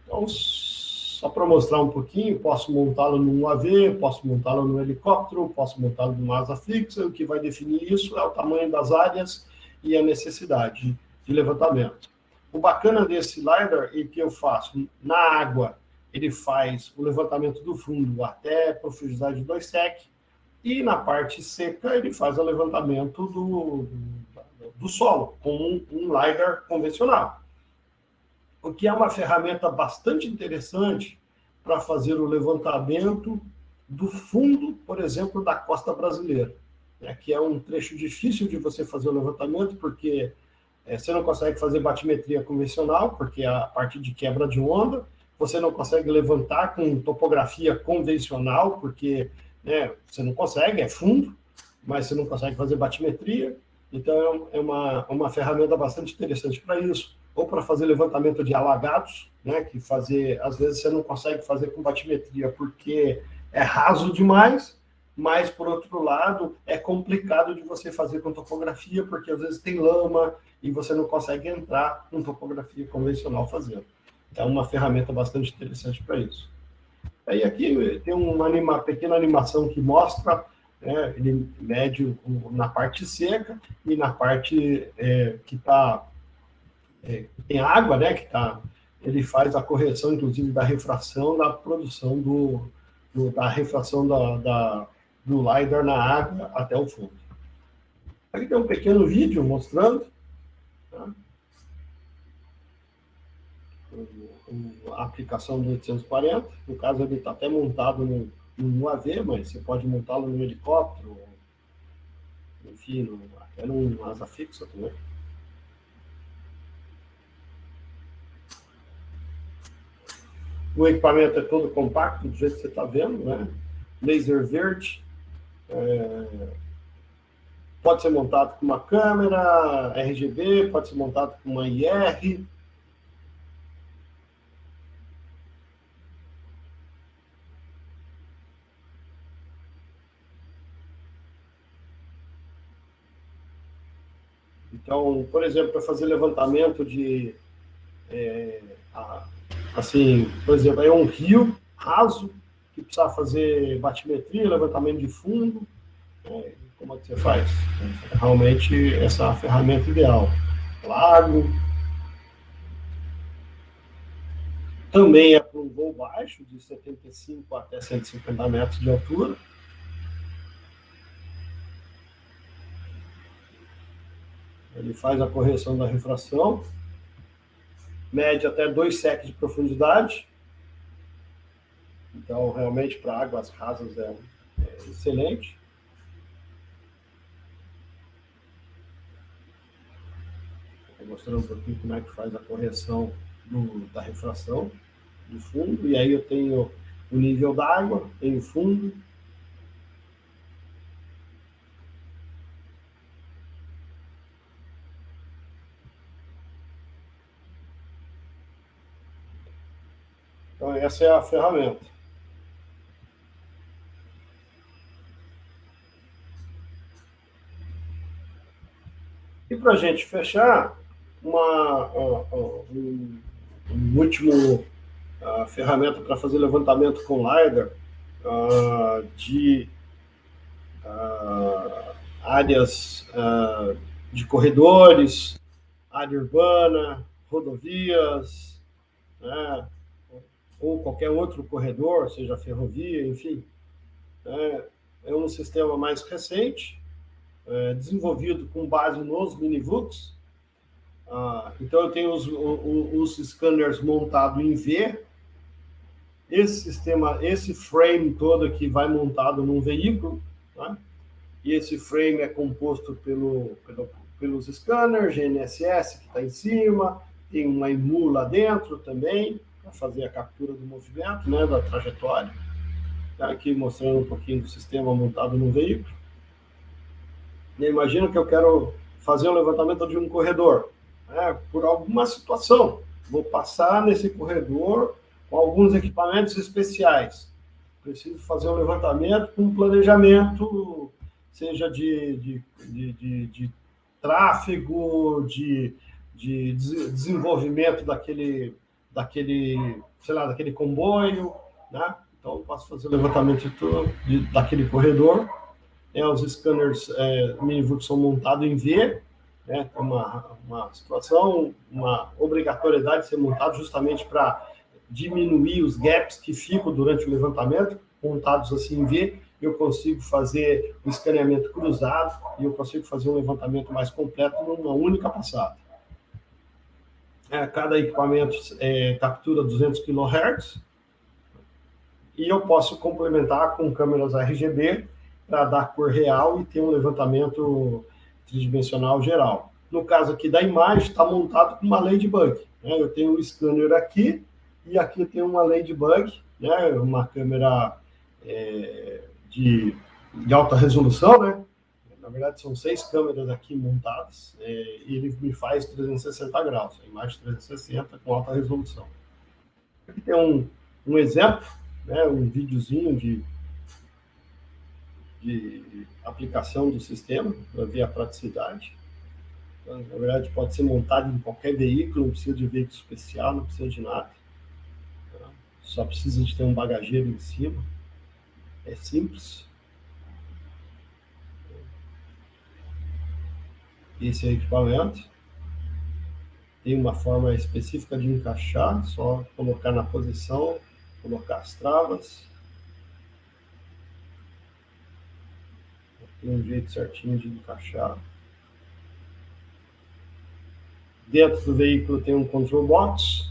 Então, só para mostrar um pouquinho, posso montá-lo num UAV, posso montá-lo num helicóptero, posso montá-lo numa asa fixa. O que vai definir isso é o tamanho das áreas e a necessidade de levantamento. O bacana desse LiDAR é que eu faço na água, ele faz o levantamento do fundo até profundidade de 2 sec, e na parte seca ele faz o levantamento do solo, com um LiDAR convencional. O que é uma ferramenta bastante interessante para fazer o levantamento do fundo, por exemplo, da costa brasileira, né, que é um trecho difícil de você fazer o levantamento, porque você não consegue fazer batimetria convencional, porque a parte de quebra de onda, você não consegue levantar com topografia convencional, porque, né, você não consegue, é fundo, mas você não consegue fazer batimetria. Então, é uma ferramenta bastante interessante para isso. Ou para fazer levantamento de alagados, né, que às vezes você não consegue fazer com batimetria porque é raso demais, mas, por outro lado, é complicado de você fazer com topografia, porque às vezes tem lama e você não consegue entrar com topografia convencional fazendo. Então, é uma ferramenta bastante interessante para isso. Aí aqui tem uma pequena animação que mostra, né, ele mede na parte seca e na parte que tem água, né, ele faz a correção, inclusive, da refração, da produção da refração do LiDAR na água até o fundo. Aqui tem um pequeno vídeo mostrando, tá, a aplicação do 840. No caso, ele está até montado no UAV, mas você pode montá-lo no helicóptero, enfim, até numa asa fixa também. O equipamento é todo compacto, do jeito que você está vendo, né? Laser verde. Pode ser montado com uma câmera RGB, pode ser montado com uma IR. Então, por exemplo, para fazer levantamento de... assim, por exemplo, é um rio raso, que precisa fazer batimetria, levantamento de fundo. Como é que você faz? Realmente, essa é a ferramenta ideal. Lago. Também é para um voo baixo, de 75 até 150 metros de altura. Ele faz a correção da refração. Mede até 2 sec de profundidade. Então, realmente, para águas rasas é excelente. Vou mostrar um pouquinho como é que faz a correção da refração do fundo. E aí eu tenho o nível d'água, tenho o fundo. Então, essa é a ferramenta. E para a gente fechar, um último ferramenta para fazer levantamento com LiDAR de áreas de corredores, área urbana, rodovias, né, ou qualquer outro corredor, seja ferrovia, enfim. É um sistema mais recente, desenvolvido com base nos Minivux. Então, eu tenho os scanners montados em V. Esse sistema, esse frame todo aqui vai montado num veículo, tá? E esse frame é composto pelos scanners, GNSS que está em cima, tem uma IMU lá dentro também, para fazer a captura do movimento, né, da trajetória. Tá aqui mostrando um pouquinho do sistema montado no veículo. E imagina que eu quero fazer um levantamento de um corredor, né, por alguma situação. Vou passar nesse corredor com alguns equipamentos especiais. Preciso fazer um levantamento com um planejamento, seja de tráfego, de desenvolvimento daquele comboio, né? Então, eu posso fazer o levantamento daquele corredor. Os scanners Minivux são montados em V, né? Uma situação, uma obrigatoriedade de ser montado justamente para diminuir os gaps que ficam durante o levantamento, montados assim em V. Eu consigo fazer o escaneamento cruzado e eu consigo fazer um levantamento mais completo numa única passada. Cada equipamento captura 200 kHz e eu posso complementar com câmeras RGB para dar cor real e ter um levantamento tridimensional geral. No caso aqui da imagem, está montado com uma Ladybug, né? Eu tenho o scanner aqui, E aqui tem uma Ladybug, né? Uma câmera de alta resolução, né? Na verdade, são 6 câmeras aqui montadas, e ele me faz 360 graus, a imagem 360 com alta resolução. Aqui tem um exemplo, né? Um videozinho de aplicação do sistema, para ver a praticidade. Então, na verdade, pode ser montado em qualquer veículo, não precisa de veículo especial, não precisa de nada. Só precisa de ter um bagageiro em cima. É simples. Esse é o equipamento. Tem uma forma específica de encaixar, só colocar na posição, colocar as travas. Tem um jeito certinho de encaixar. Dentro do veículo tem um control box,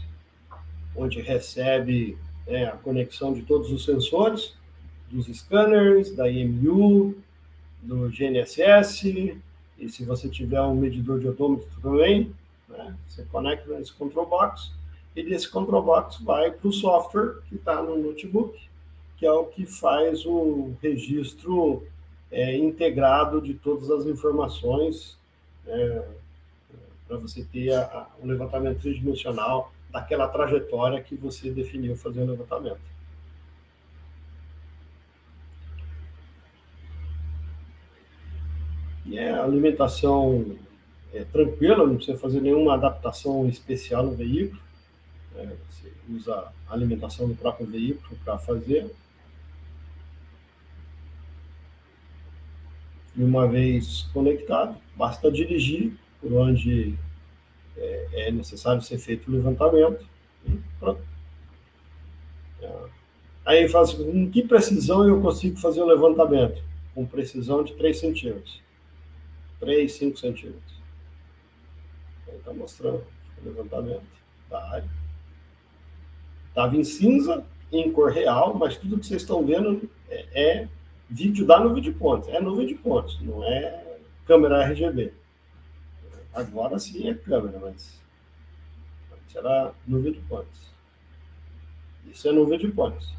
onde recebe a conexão de todos os sensores, dos scanners, da IMU, do GNSS, e se você tiver um medidor de odômetro também, né, você conecta nesse control box, e desse control box vai para o software que está no notebook, que é o que faz o registro integrado de todas as informações, para você ter um levantamento tridimensional daquela trajetória que você definiu fazer o levantamento. E a alimentação tranquila, não precisa fazer nenhuma adaptação especial no veículo. Você usa a alimentação do próprio veículo para fazer. E uma vez conectado, basta dirigir por onde é necessário ser feito o levantamento. E pronto. Aí fala assim, com que precisão eu consigo fazer o levantamento? Com precisão de 3 centímetros. 3, 5 centímetros. Aí está mostrando o levantamento da área. Estava em cinza, em cor real, mas tudo que vocês estão vendo é vídeo da nuvem de pontos. É nuvem de pontos, não é câmera RGB. Agora sim é câmera, mas antes era nuvem de pontos. Isso é nuvem de pontos.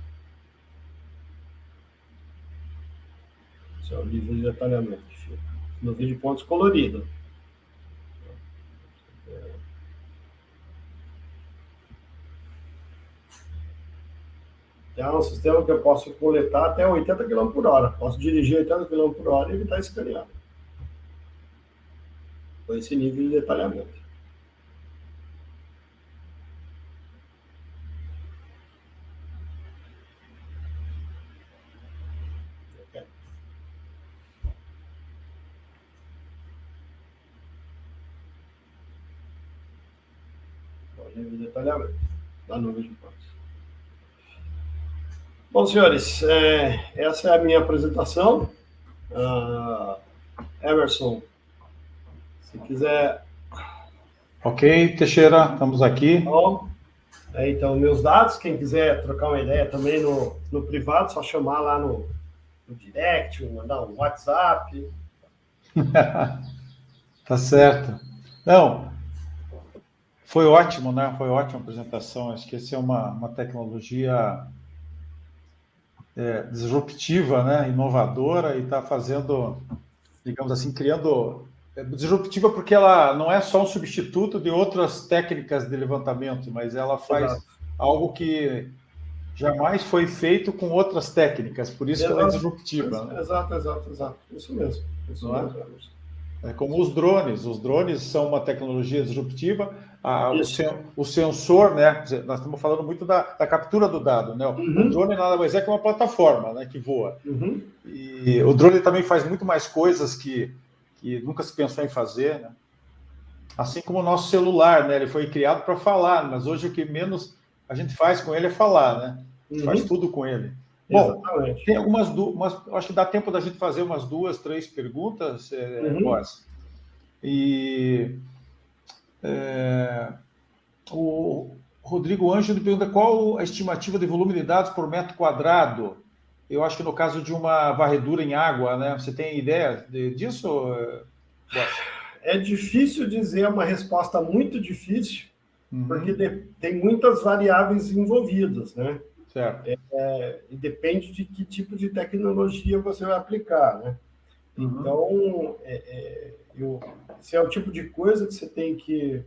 Esse é o nível de detalhamento que fica. Nuvem de pontos colorida. É um sistema que eu posso coletar até 80 km por hora. Posso dirigir 80 km por hora e ele está escaneado. Com esse nível de detalhamento. Okay. O nível de detalhamento da nuvem de pontos. Bom, senhores, essa é a minha apresentação. Emerson, se quiser... Ok, Teixeira, estamos aqui. Bom, então, meus dados, quem quiser trocar uma ideia também no privado, só chamar lá no direct, mandar um WhatsApp. Tá certo. Não, foi ótimo, né? Foi ótima a apresentação. Acho que essa é uma tecnologia disruptiva, né? Inovadora, e está fazendo, digamos assim, criando... disruptiva porque ela não é só um substituto de outras técnicas de levantamento, mas ela faz algo que jamais foi feito com outras técnicas, por isso que ela é disruptiva. Né? Exato. Isso mesmo. É como os drones. Os drones são uma tecnologia disruptiva. O sensor, né? Nós estamos falando muito da captura do dado, né? O drone nada mais é que uma plataforma, né? Que voa. E o drone também faz muito mais coisas que nunca se pensou em fazer, né? Assim como o nosso celular, né? Ele foi criado para falar, mas hoje o que menos a gente faz com ele é falar, né? Faz tudo com ele. Bom, exatamente. Tem acho que dá tempo da gente fazer umas 2, 3 perguntas, Boaz. E o Rodrigo Ângelo pergunta qual a estimativa de volume de dados por metro quadrado. Eu acho que no caso de uma varredura em água, né? Você tem ideia disso? É difícil dizer, uma resposta muito difícil, porque tem muitas variáveis envolvidas, né? Certo. E depende de que tipo de tecnologia você vai aplicar, né? Então, esse é o tipo de coisa que você tem que,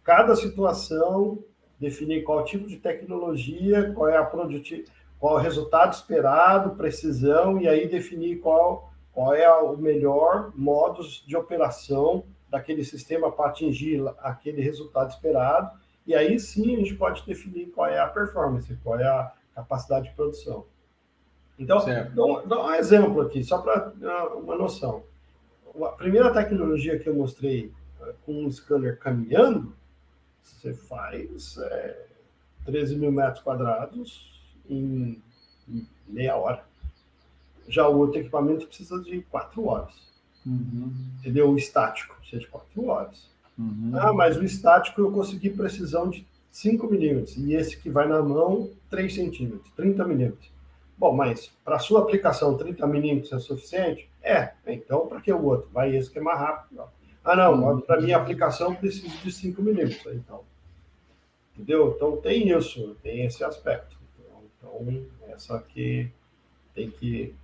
cada situação, definir qual tipo de tecnologia, qual é qual o resultado esperado, precisão, e aí definir qual é o melhor modo de operação daquele sistema para atingir aquele resultado esperado, e aí sim a gente pode definir qual é a performance, qual é a capacidade de produção. Então, dá um exemplo aqui, só para uma noção. A primeira tecnologia que eu mostrei com um scanner caminhando, você faz 13 mil metros quadrados em meia hora. Já o outro equipamento precisa de 4 horas. Entendeu? O estático precisa de 4 horas. Mas o estático eu consegui precisão de 5 milímetros. E esse que vai na mão, 3 centímetros, 30 milímetros. Bom, mas para a sua aplicação, 30 milímetros é suficiente? Então para que o outro? Vai esse que é mais rápido. Não, para minha aplicação preciso de 5 milímetros. Então, entendeu? Então tem isso, tem esse aspecto. Então essa aqui tem que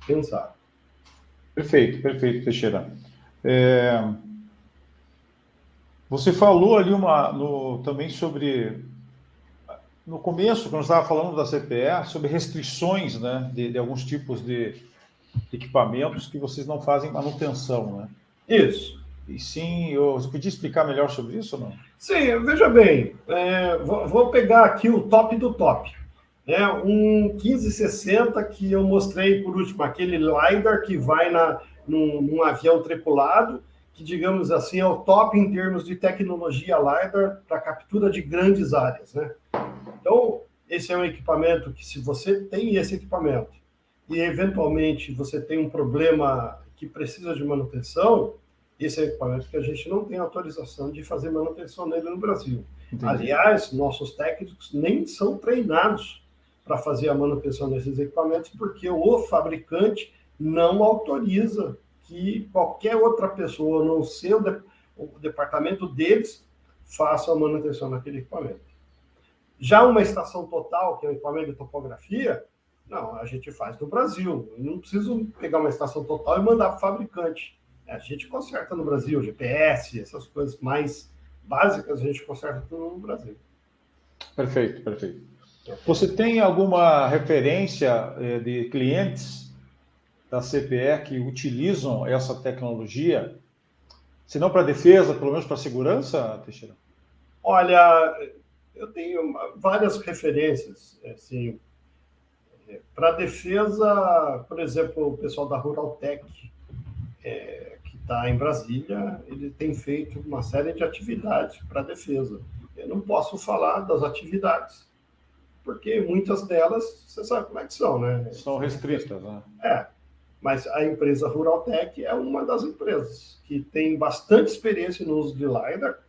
pensar. Perfeito, Teixeira. Você falou ali também sobre, no começo, quando estava falando da CPE, sobre restrições, né, de alguns tipos de equipamentos que vocês não fazem manutenção, né? Isso. E sim, você podia explicar melhor sobre isso ou não? Sim, veja bem, vou pegar aqui o top do top. Um 1560 que eu mostrei por último, aquele LiDAR que vai num avião tripulado, que, digamos assim, é o top em termos de tecnologia LiDAR para captura de grandes áreas, né? Então, esse é um equipamento que, se você tem esse equipamento e, eventualmente, você tem um problema que precisa de manutenção, esse é um equipamento que a gente não tem autorização de fazer manutenção nele no Brasil. Entendi. Aliás, nossos técnicos nem são treinados para fazer a manutenção desses equipamentos, porque o fabricante não autoriza que qualquer outra pessoa, a não ser o departamento deles, faça a manutenção daquele equipamento. Já uma estação total, que é um equipamento de topografia, não, a gente faz no Brasil. Eu não preciso pegar uma estação total e mandar para o fabricante. A gente conserta no Brasil, GPS, essas coisas mais básicas, a gente conserta tudo no Brasil. Perfeito. Você tem alguma referência de clientes da CPE que utilizam essa tecnologia, se não para defesa, pelo menos para segurança, Teixeira? Olha, eu tenho várias referências, assim, para defesa, por exemplo, o pessoal da Ruraltec, que está em Brasília, ele tem feito uma série de atividades para defesa. Eu não posso falar das atividades, porque muitas delas, você sabe como é que são, né? São restritas, né? Mas a empresa Ruraltec é uma das empresas que tem bastante experiência no uso de LiDAR,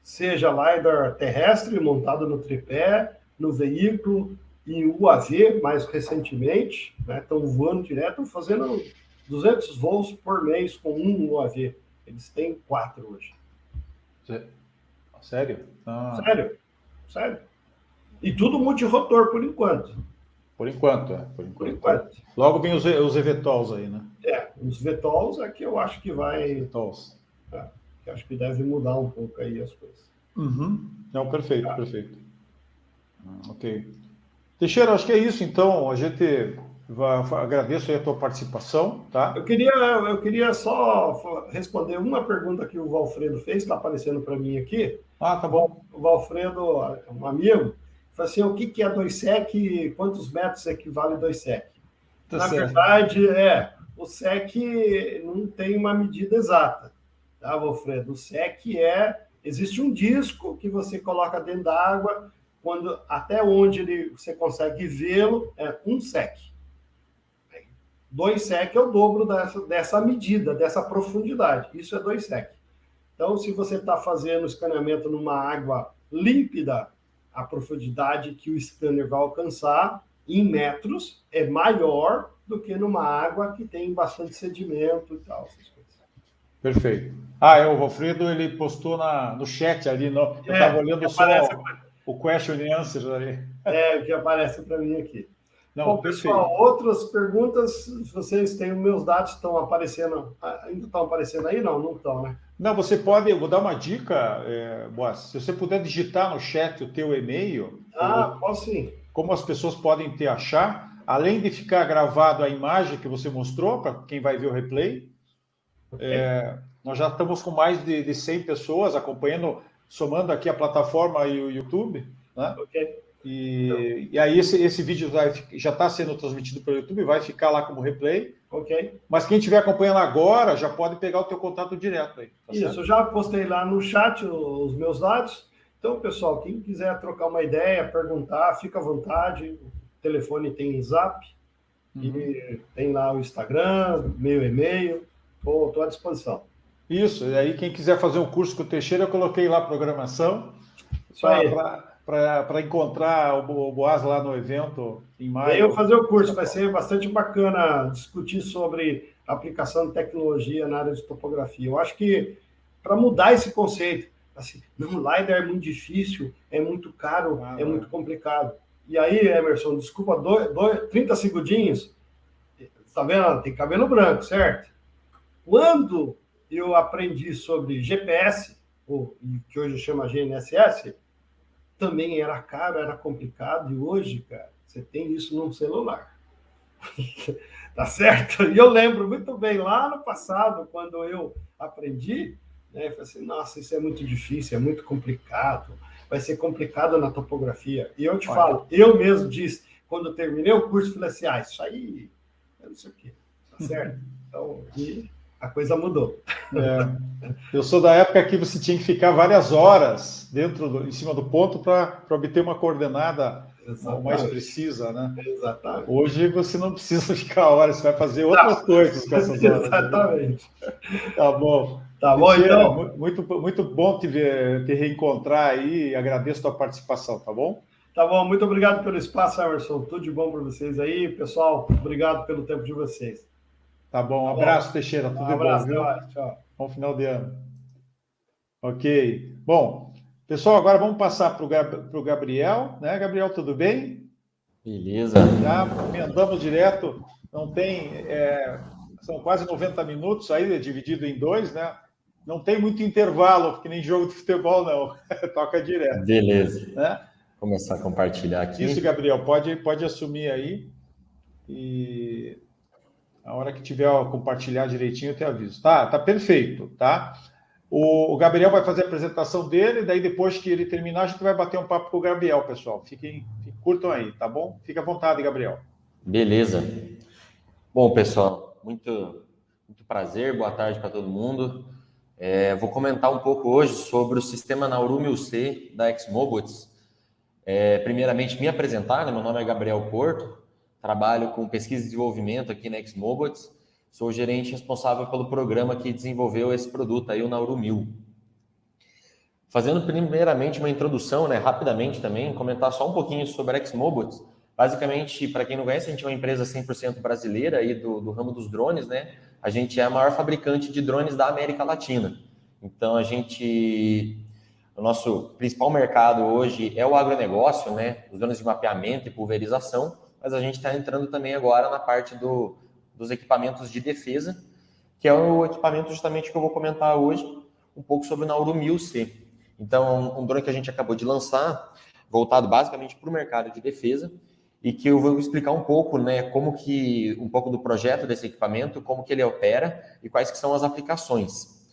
seja LiDAR terrestre, montado no tripé, no veículo, e UAV, mais recentemente, né? Estão voando direto, fazendo 200 voos por mês com um UAV. Eles têm 4 hoje. Sério? Sério. E tudo multirotor, por enquanto. Por enquanto. Logo vem os eVTOLs aí, né? Os VTOLs é que eu acho que vai... VTOLs. Que acho que deve mudar um pouco aí as coisas. Não, perfeito. Ok. Teixeira, acho que é isso, então. A gente agradeço aí a tua participação, tá? Eu queria só responder uma pergunta que o Valfredo fez, está aparecendo para mim aqui. Tá bom. O Valfredo, um amigo, falou assim, o que é 2SEC, quantos metros equivale 2SEC? Na verdade, o SEC não tem uma medida exata, tá, Valfredo? O SEC existe um disco que você coloca dentro da água, até onde você consegue vê-lo, é 1 SEC. 2 SEC é o dobro dessa medida, dessa profundidade. Isso é 2 SEC. Então, se você está fazendo escaneamento numa água límpida, a profundidade que o scanner vai alcançar em metros é maior do que numa água que tem bastante sedimento e tal, essas coisas. Perfeito. O Valfredo, ele postou no chat ali, eu estava olhando só o question and answer ali. O que aparece para mim aqui. Não, bom, perfeito. pessoal, outras perguntas, vocês têm, meus dados estão aparecendo, ainda estão aparecendo aí? Não estão, né? Não, você pode, eu vou dar uma dica, Boas, se você puder digitar no chat o teu e-mail. Posso sim. Como as pessoas podem te achar, além de ficar gravado a imagem que você mostrou, para quem vai ver o replay, nós já estamos com mais de 100 pessoas acompanhando, somando aqui a plataforma e o YouTube, né? Ok. E aí esse vídeo já está sendo transmitido pelo YouTube, vai ficar lá como replay. Ok. Mas quem estiver acompanhando agora já pode pegar o teu contato direto aí. Tá Isso, certo? eu já postei lá no chat os meus dados. Então, pessoal, quem quiser trocar uma ideia, perguntar, fica à vontade. O telefone tem Zap, e tem lá o Instagram, meu e-mail. Estou à disposição. Isso, e aí quem quiser fazer um curso com o Teixeira, eu coloquei lá a programação para encontrar o Boas lá no evento em maio. Eu fazer o curso, vai ser bastante bacana discutir sobre aplicação de tecnologia na área de topografia. Eu acho que para mudar esse conceito, assim, não, LiDAR é muito difícil, é muito caro, é muito complicado. E aí, Emerson, desculpa, 30 segundinhos, tá vendo? Tem cabelo branco, certo? Quando eu aprendi sobre GPS, que hoje chama GNSS, também era caro, era complicado, e hoje, cara, você tem isso num celular. Tá certo? E eu lembro muito bem, lá no passado, quando eu aprendi, né, eu falei assim, nossa, isso é muito difícil, é muito complicado, vai ser complicado na topografia. E eu te falo, eu mesmo disse, quando eu terminei o curso, falei assim, isso aí, eu não sei o quê, tá certo? Então, e a coisa mudou. Eu sou da época que você tinha que ficar várias horas em cima do ponto para obter uma coordenada mais precisa, né? Exatamente. Hoje você não precisa ficar horas, você vai fazer outras coisas com essas horas. Exatamente. Tá bom. Tá bom, então. Muito bom te reencontrar aí, agradeço a tua participação, tá bom? Tá bom, muito obrigado pelo espaço, Emerson. Tudo de bom para vocês aí. Pessoal, obrigado pelo tempo de vocês. Tá bom, um abraço, Teixeira. Tudo de bom, viu? Tchau. Bom final de ano. Ok. Bom, pessoal, agora vamos passar para o Gabriel, né? Gabriel, tudo bem? Beleza. Já emendamos direto, não tem... são quase 90 minutos aí, dividido em 2, né? Não tem muito intervalo, que nem jogo de futebol, não. Toca direto. Beleza. Né? Vou começar a compartilhar aqui. Isso, Gabriel, pode assumir aí. E a hora que tiver compartilhar direitinho, eu te aviso. Tá perfeito, tá? O Gabriel vai fazer a apresentação dele, daí depois que ele terminar, a gente vai bater um papo com o Gabriel, pessoal. Curtam aí, tá bom? Fique à vontade, Gabriel. Beleza. Bom, pessoal, muito prazer, boa tarde para todo mundo. Vou comentar um pouco hoje sobre o sistema Nauru 1000C da XMobots. Primeiramente, me apresentar, né? Meu nome é Gabriel Porto, trabalho com pesquisa e desenvolvimento aqui na XMobots, sou o gerente responsável pelo programa que desenvolveu esse produto aí, o Nauru 1000. Fazendo primeiramente uma introdução, né, rapidamente também, comentar só um pouquinho sobre a XMobots. Basicamente, para quem não conhece, a gente é uma empresa 100% brasileira aí do ramo dos drones, né? A gente é a maior fabricante de drones da América Latina. Então, o nosso principal mercado hoje é o agronegócio, né? Os drones de mapeamento e pulverização, mas a gente está entrando também agora na parte dos equipamentos de defesa, que é o equipamento justamente que eu vou comentar hoje, um pouco sobre o Nauru 1000C. Então, um drone que a gente acabou de lançar, voltado basicamente para o mercado de defesa, e que eu vou explicar um pouco, né, um pouco do projeto desse equipamento, como que ele opera e quais que são as aplicações.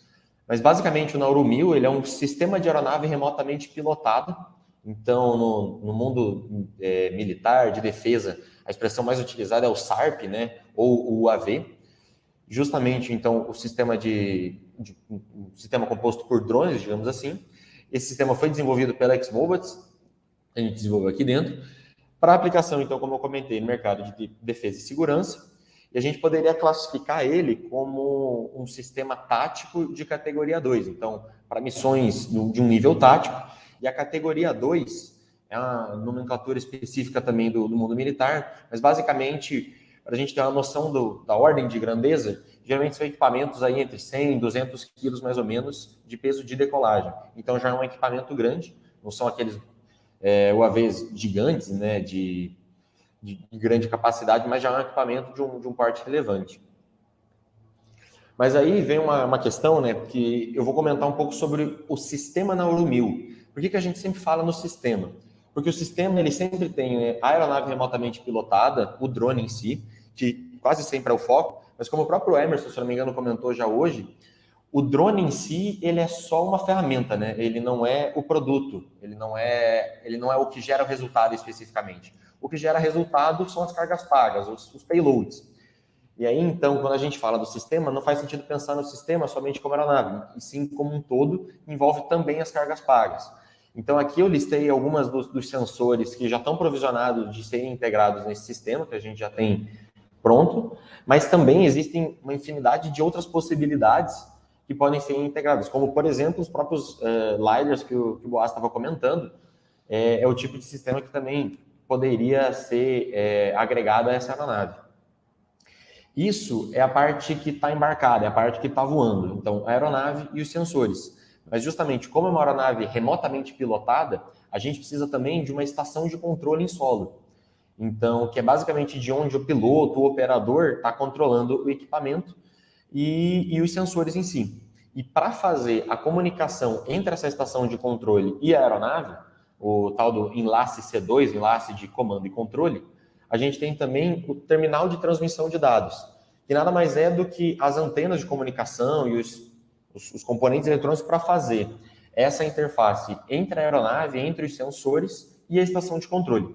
Mas basicamente o Nauru 1000, ele é um sistema de aeronave remotamente pilotado. Então, no mundo militar, de defesa, a expressão mais utilizada é o SARP, né, ou o UAV. Justamente, então, o sistema um sistema composto por drones, digamos assim. Esse sistema foi desenvolvido pela XMobots, a gente desenvolveu aqui dentro, para aplicação, então, como eu comentei, no mercado de defesa e segurança, e a gente poderia classificar ele como um sistema tático de categoria 2, então, para missões de um nível tático, e a categoria 2 é uma nomenclatura específica também do mundo militar, mas basicamente para a gente ter uma noção da ordem de grandeza, geralmente são equipamentos aí entre 100 e 200 quilos, mais ou menos, de peso de decolagem. Então, já é um equipamento grande, não são aqueles UAVs gigantes, né, de grande capacidade, mas já é um equipamento de um porte relevante. Mas aí vem uma questão, né, que eu vou comentar um pouco sobre o sistema Nauru 1000. Por que a gente sempre fala no sistema? Porque o sistema, ele sempre tem a aeronave remotamente pilotada, o drone em si, que quase sempre é o foco, mas como o próprio Emerson, se não me engano, comentou já hoje, o drone em si, ele é só uma ferramenta, né? Ele não é o produto, ele não é o que gera o resultado especificamente. O que gera resultado são as cargas pagas, os payloads. E aí, então, quando a gente fala do sistema, não faz sentido pensar no sistema somente como aeronave, e sim como um todo, envolve também as cargas pagas. Então, aqui eu listei algumas dos sensores que já estão provisionados de serem integrados nesse sistema, que a gente já tem pronto, mas também existem uma infinidade de outras possibilidades que podem ser integradas, como, por exemplo, os próprios LiDARs que o Boaz estava comentando, é o tipo de sistema que também poderia ser agregado a essa aeronave. Isso é a parte que está embarcada, é a parte que está voando. Então, a aeronave e os sensores. Mas justamente como é uma aeronave remotamente pilotada, a gente precisa também de uma estação de controle em solo. Então, que é basicamente de onde o piloto, o operador, está controlando o equipamento e os sensores em si. E para fazer a comunicação entre essa estação de controle e a aeronave, o tal do enlace C2, enlace de comando e controle, a gente tem também o terminal de transmissão de dados, que nada mais é do que as antenas de comunicação e os componentes eletrônicos para fazer essa interface entre a aeronave, entre os sensores e a estação de controle.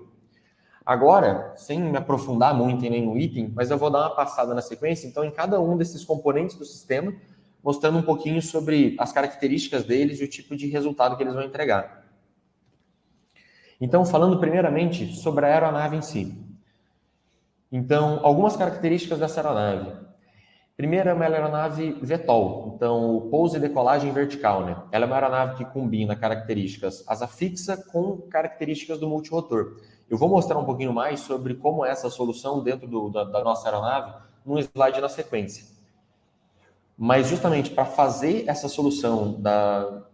Agora, sem me aprofundar muito em nenhum item, mas eu vou dar uma passada na sequência, então, em cada um desses componentes do sistema, mostrando um pouquinho sobre as características deles e o tipo de resultado que eles vão entregar. Então, falando primeiramente sobre a aeronave em si. Então, algumas características dessa aeronave. Primeiro, é uma aeronave VTOL, então pouso e decolagem vertical, né? Ela é uma aeronave que combina características asa fixa com características do multirotor. Eu vou mostrar um pouquinho mais sobre como é essa solução dentro da nossa aeronave num slide na sequência. Mas justamente para fazer essa solução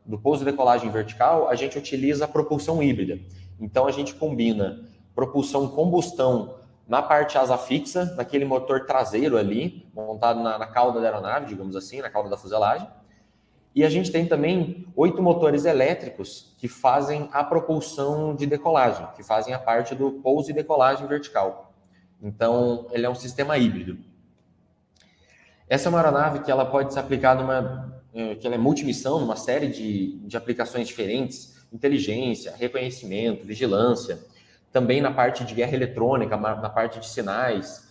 do pouso e decolagem vertical, a gente utiliza a propulsão híbrida. Então, a gente combina propulsão combustão na parte asa fixa, naquele motor traseiro ali, montado na cauda da aeronave, digamos assim, na cauda da fuselagem. E a gente tem também 8 motores elétricos que fazem a propulsão de decolagem, que fazem a parte do pouso e decolagem vertical. Então, ele é um sistema híbrido. Essa é uma aeronave que ela pode ser aplicada que ela é multimissão, numa série de aplicações diferentes, inteligência, reconhecimento, vigilância, também na parte de guerra eletrônica, na parte de sinais,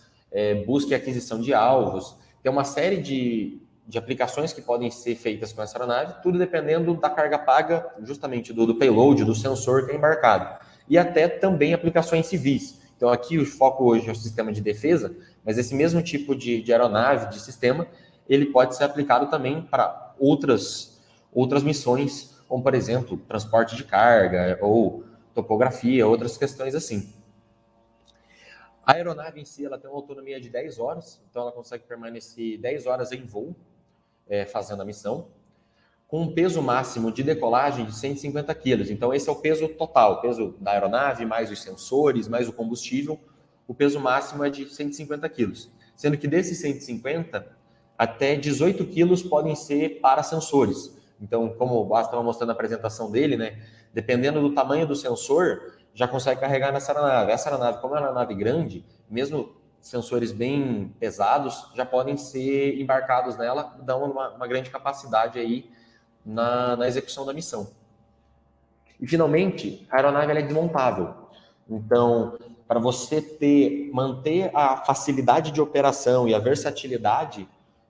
busca e aquisição de alvos. Tem uma série de aplicações que podem ser feitas com essa aeronave, tudo dependendo da carga paga, justamente do payload, do sensor que é embarcado. E até também aplicações civis. Então, aqui o foco hoje é o sistema de defesa, mas esse mesmo tipo de aeronave, de sistema, ele pode ser aplicado também para outras missões, como, por exemplo, transporte de carga ou topografia, outras questões assim. A aeronave em si, ela tem uma autonomia de 10 horas, então ela consegue permanecer 10 horas em voo, fazendo a missão, com um peso máximo de decolagem de 150 quilos. Então, esse é o peso total, o peso da aeronave, mais os sensores, mais o combustível. O peso máximo é de 150 quilos. Sendo que desses 150, até 18 quilos podem ser para sensores. Então, como o Basta estava mostrando na apresentação dele, né, dependendo do tamanho do sensor, já consegue carregar nessa aeronave. Essa aeronave, como é uma aeronave grande, mesmo sensores bem pesados, já podem ser embarcados nela, dando uma grande capacidade aí na execução da missão. E, finalmente, a aeronave ela é desmontável. Então, para você manter a facilidade de operação e a versatilidade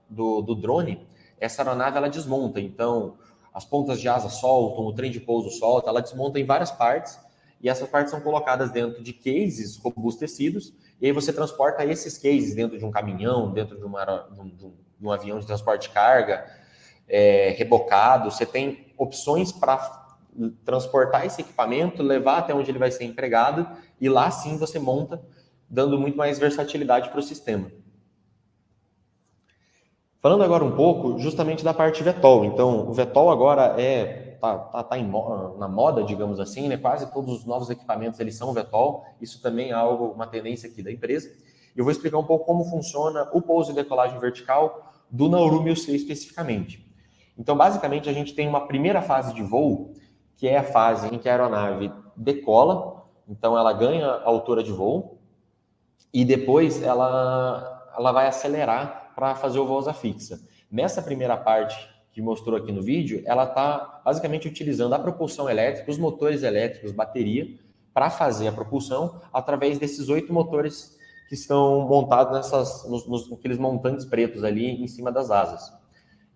do drone, essa aeronave ela desmonta. Então, as pontas de asa soltam, o trem de pouso solta, ela desmonta em várias partes, e essas partes são colocadas dentro de cases robustecidos, e aí você transporta esses cases dentro de um caminhão, dentro de um avião de transporte de carga, rebocado. Você tem opções para transportar esse equipamento, levar até onde ele vai ser empregado, e lá sim você monta dando muito mais versatilidade para o sistema. Falando agora um pouco justamente da parte VTOL. Então, o VTOL agora tá na moda, digamos assim, né? Quase todos os novos equipamentos eles são VTOL. Isso também é uma tendência aqui da empresa. E eu vou explicar um pouco como funciona o pouso e decolagem vertical do Nauru 1000C especificamente. Então, basicamente, a gente tem uma primeira fase de voo, que é a fase em que a aeronave decola, então ela ganha a altura de voo, e depois ela vai acelerar para fazer o voo asa fixa. Nessa primeira parte que mostrou aqui no vídeo, ela está basicamente utilizando a propulsão elétrica, os motores elétricos, bateria, para fazer a propulsão através desses 8 motores que estão montados naqueles montantes pretos ali em cima das asas.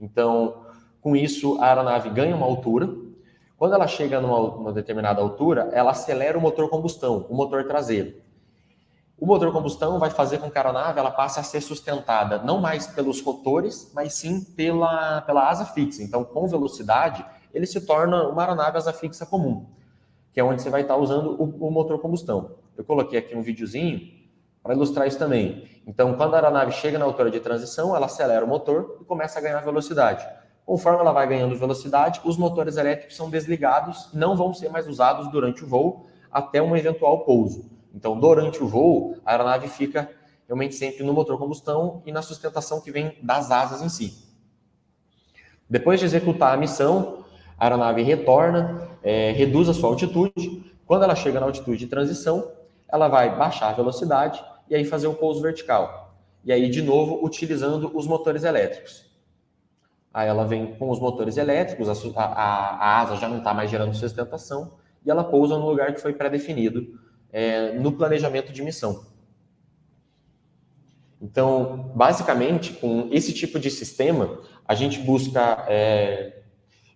Então, com isso, a aeronave ganha uma altura. Quando ela chega numa determinada altura, ela acelera o motor combustão, o motor traseiro. O motor combustão vai fazer com que a aeronave ela passe a ser sustentada não mais pelos rotores, mas sim pela asa fixa. Então, com velocidade, ele se torna uma aeronave asa fixa comum, que é onde você vai estar usando o motor combustão. Eu coloquei aqui um videozinho para ilustrar isso também. Então, quando a aeronave chega na altura de transição, ela acelera o motor e começa a ganhar velocidade. Conforme ela vai ganhando velocidade, os motores elétricos são desligados, não vão ser mais usados durante o voo até um eventual pouso. Então, durante o voo, a aeronave fica realmente sempre no motor combustão e na sustentação que vem das asas em si. Depois de executar a missão, a aeronave retorna, reduz a sua altitude. Quando ela chega na altitude de transição, ela vai baixar a velocidade e aí fazer o pouso vertical. E aí, de novo, utilizando os motores elétricos. Aí ela vem com os motores elétricos, a asa já não está mais gerando sustentação e ela pousa no lugar que foi pré-definido no planejamento de missão. Então, basicamente, com esse tipo de sistema, a gente busca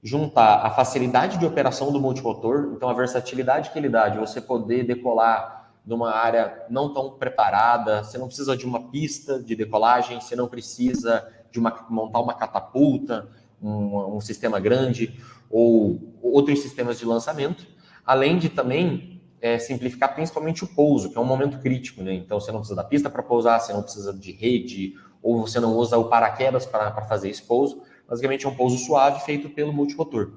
juntar a facilidade de operação do multimotor, então a versatilidade que ele dá de você poder decolar numa área não tão preparada, você não precisa de uma pista de decolagem, você não precisa de montar uma catapulta, um sistema grande ou outros sistemas de lançamento, além de também simplificar principalmente o pouso, que é um momento crítico, né? Então você não precisa da pista para pousar, você não precisa de rede, ou você não usa o paraquedas para fazer esse pouso. Basicamente é um pouso suave feito pelo multimotor.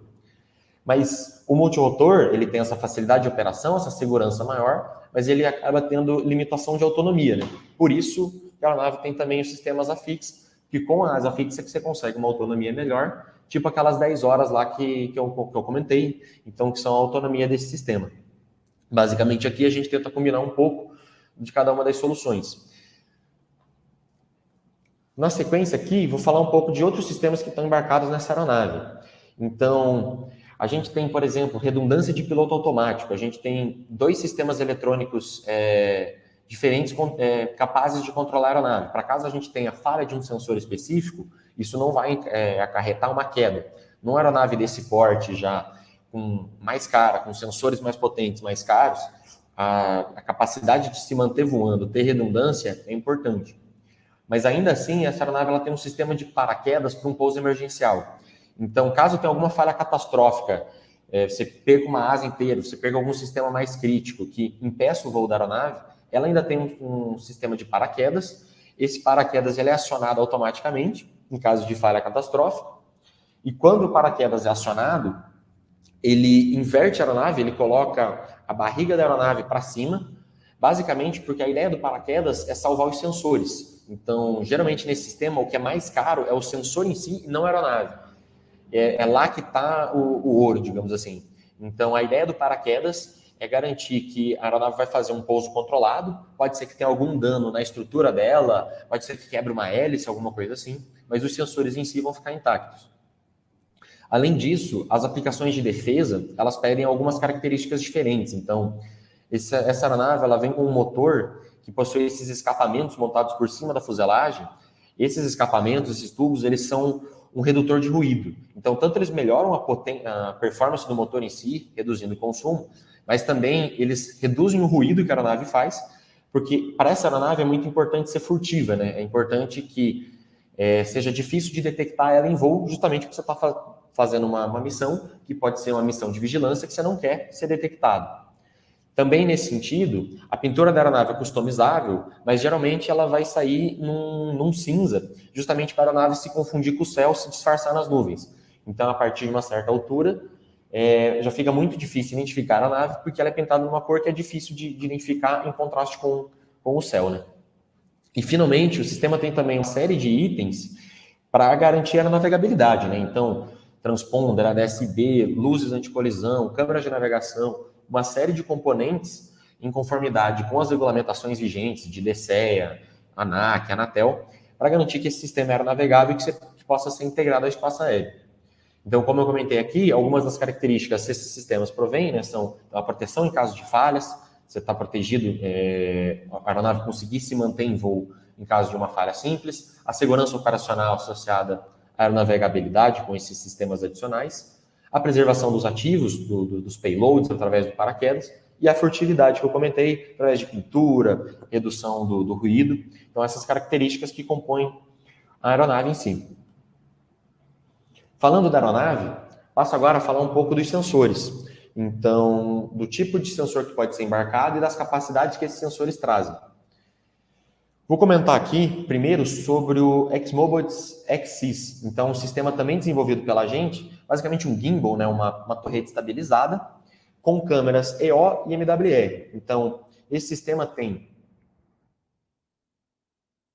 Mas o multimotor, ele tem essa facilidade de operação, essa segurança maior, mas ele acaba tendo limitação de autonomia, né? Por isso, a aeronave tem também o sistema asa fixa, que com a asa fixa que você consegue uma autonomia melhor, tipo aquelas 10 horas lá que eu comentei, então que são a autonomia desse sistema. Basicamente aqui a gente tenta combinar um pouco de cada uma das soluções. Na sequência aqui, vou falar um pouco de outros sistemas que estão embarcados nessa aeronave. Então, a gente tem, por exemplo, redundância de piloto automático. A gente tem 2 sistemas eletrônicos diferentes capazes de controlar a aeronave. Para caso a gente tenha falha de um sensor específico, isso não vai acarretar uma queda. Numa aeronave desse porte já mais cara, com sensores mais potentes, mais caros, a capacidade de se manter voando, ter redundância é importante. Mas ainda assim, essa aeronave ela tem um sistema de paraquedas para um pouso emergencial. Então, caso tenha alguma falha catastrófica, você perca uma asa inteira, você perca algum sistema mais crítico que impeça o voo da aeronave, ela ainda tem um sistema de paraquedas. Esse paraquedas ele é acionado automaticamente, em caso de falha catastrófica. E quando o paraquedas é acionado, ele inverte a aeronave, ele coloca a barriga da aeronave para cima, basicamente porque a ideia do paraquedas é salvar os sensores. Então, geralmente nesse sistema, o que é mais caro é o sensor em si e não a aeronave. É lá que está o ouro, digamos assim. Então, a ideia do paraquedas é garantir que a aeronave vai fazer um pouso controlado, pode ser que tenha algum dano na estrutura dela, pode ser que quebre uma hélice, alguma coisa assim, mas os sensores em si vão ficar intactos. Além disso, as aplicações de defesa, elas pedem algumas características diferentes. Então, essa aeronave ela vem com um motor que possui esses escapamentos montados por cima da fuselagem. Esses escapamentos, esses tubos, eles são um redutor de ruído. Então, tanto eles melhoram a performance do motor em si, reduzindo o consumo, mas também eles reduzem o ruído que a aeronave faz, porque para essa aeronave é muito importante ser furtiva, né? É importante que seja difícil de detectar ela em voo, justamente porque você está fazendo uma missão que pode ser uma missão de vigilância que você não quer ser detectado. Também nesse sentido, a pintura da aeronave é customizável, mas geralmente ela vai sair num cinza, justamente para a aeronave se confundir com o céu, se disfarçar nas nuvens. Então, a partir de uma certa altura, já fica muito difícil identificar a aeronave, porque ela é pintada numa cor que é difícil de identificar em contraste com o céu, né? E, finalmente, o sistema tem também uma série de itens para garantir a navegabilidade, né? Então, transponder, ADS-B, luzes anticolisão, câmeras de navegação, uma série de componentes em conformidade com as regulamentações vigentes de DCEA, ANAC, Anatel, para garantir que esse sistema era navegável e que possa ser integrado ao espaço aéreo. Então, como eu comentei aqui, algumas das características que esses sistemas provêm, né, são a proteção em caso de falhas, você está protegido, a aeronave conseguir se manter em voo em caso de uma falha simples, a segurança operacional associada à aeronavegabilidade com esses sistemas adicionais, a preservação dos ativos, dos payloads através do paraquedas, e a furtividade que eu comentei, através de pintura, redução do ruído. Então, essas características que compõem a aeronave em si. Falando da aeronave, passo agora a falar um pouco dos sensores. Então, do tipo de sensor que pode ser embarcado e das capacidades que esses sensores trazem. Vou comentar aqui, primeiro, sobre o XMobius XSys. Então, um sistema também desenvolvido pela gente, basicamente um gimbal, né, uma torreta estabilizada, com câmeras EO e MWR. Então, esse sistema tem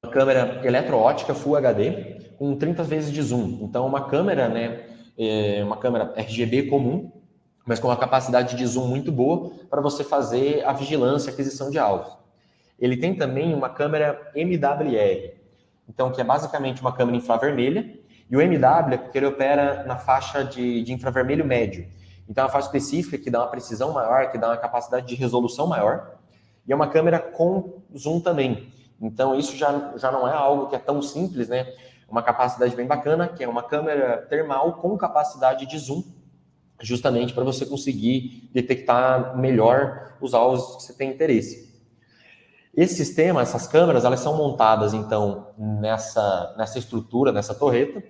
uma câmera eletroótica Full HD, com 30 vezes de zoom. Então, uma câmera, né, uma câmera RGB comum, mas com uma capacidade de zoom muito boa para você fazer a vigilância e aquisição de alvos. Ele tem também uma câmera MWR, então que é basicamente uma câmera infravermelha, e o MW é porque ele opera na faixa de infravermelho médio. Então é uma faixa específica que dá uma precisão maior, que dá uma capacidade de resolução maior, e é uma câmera com zoom também. Então isso já não é algo que é tão simples, né? Uma capacidade bem bacana, que é uma câmera termal com capacidade de zoom, justamente para você conseguir detectar melhor os alvos que você tem interesse. Esse sistema, essas câmeras, elas são montadas, então, nessa estrutura, nessa torreta,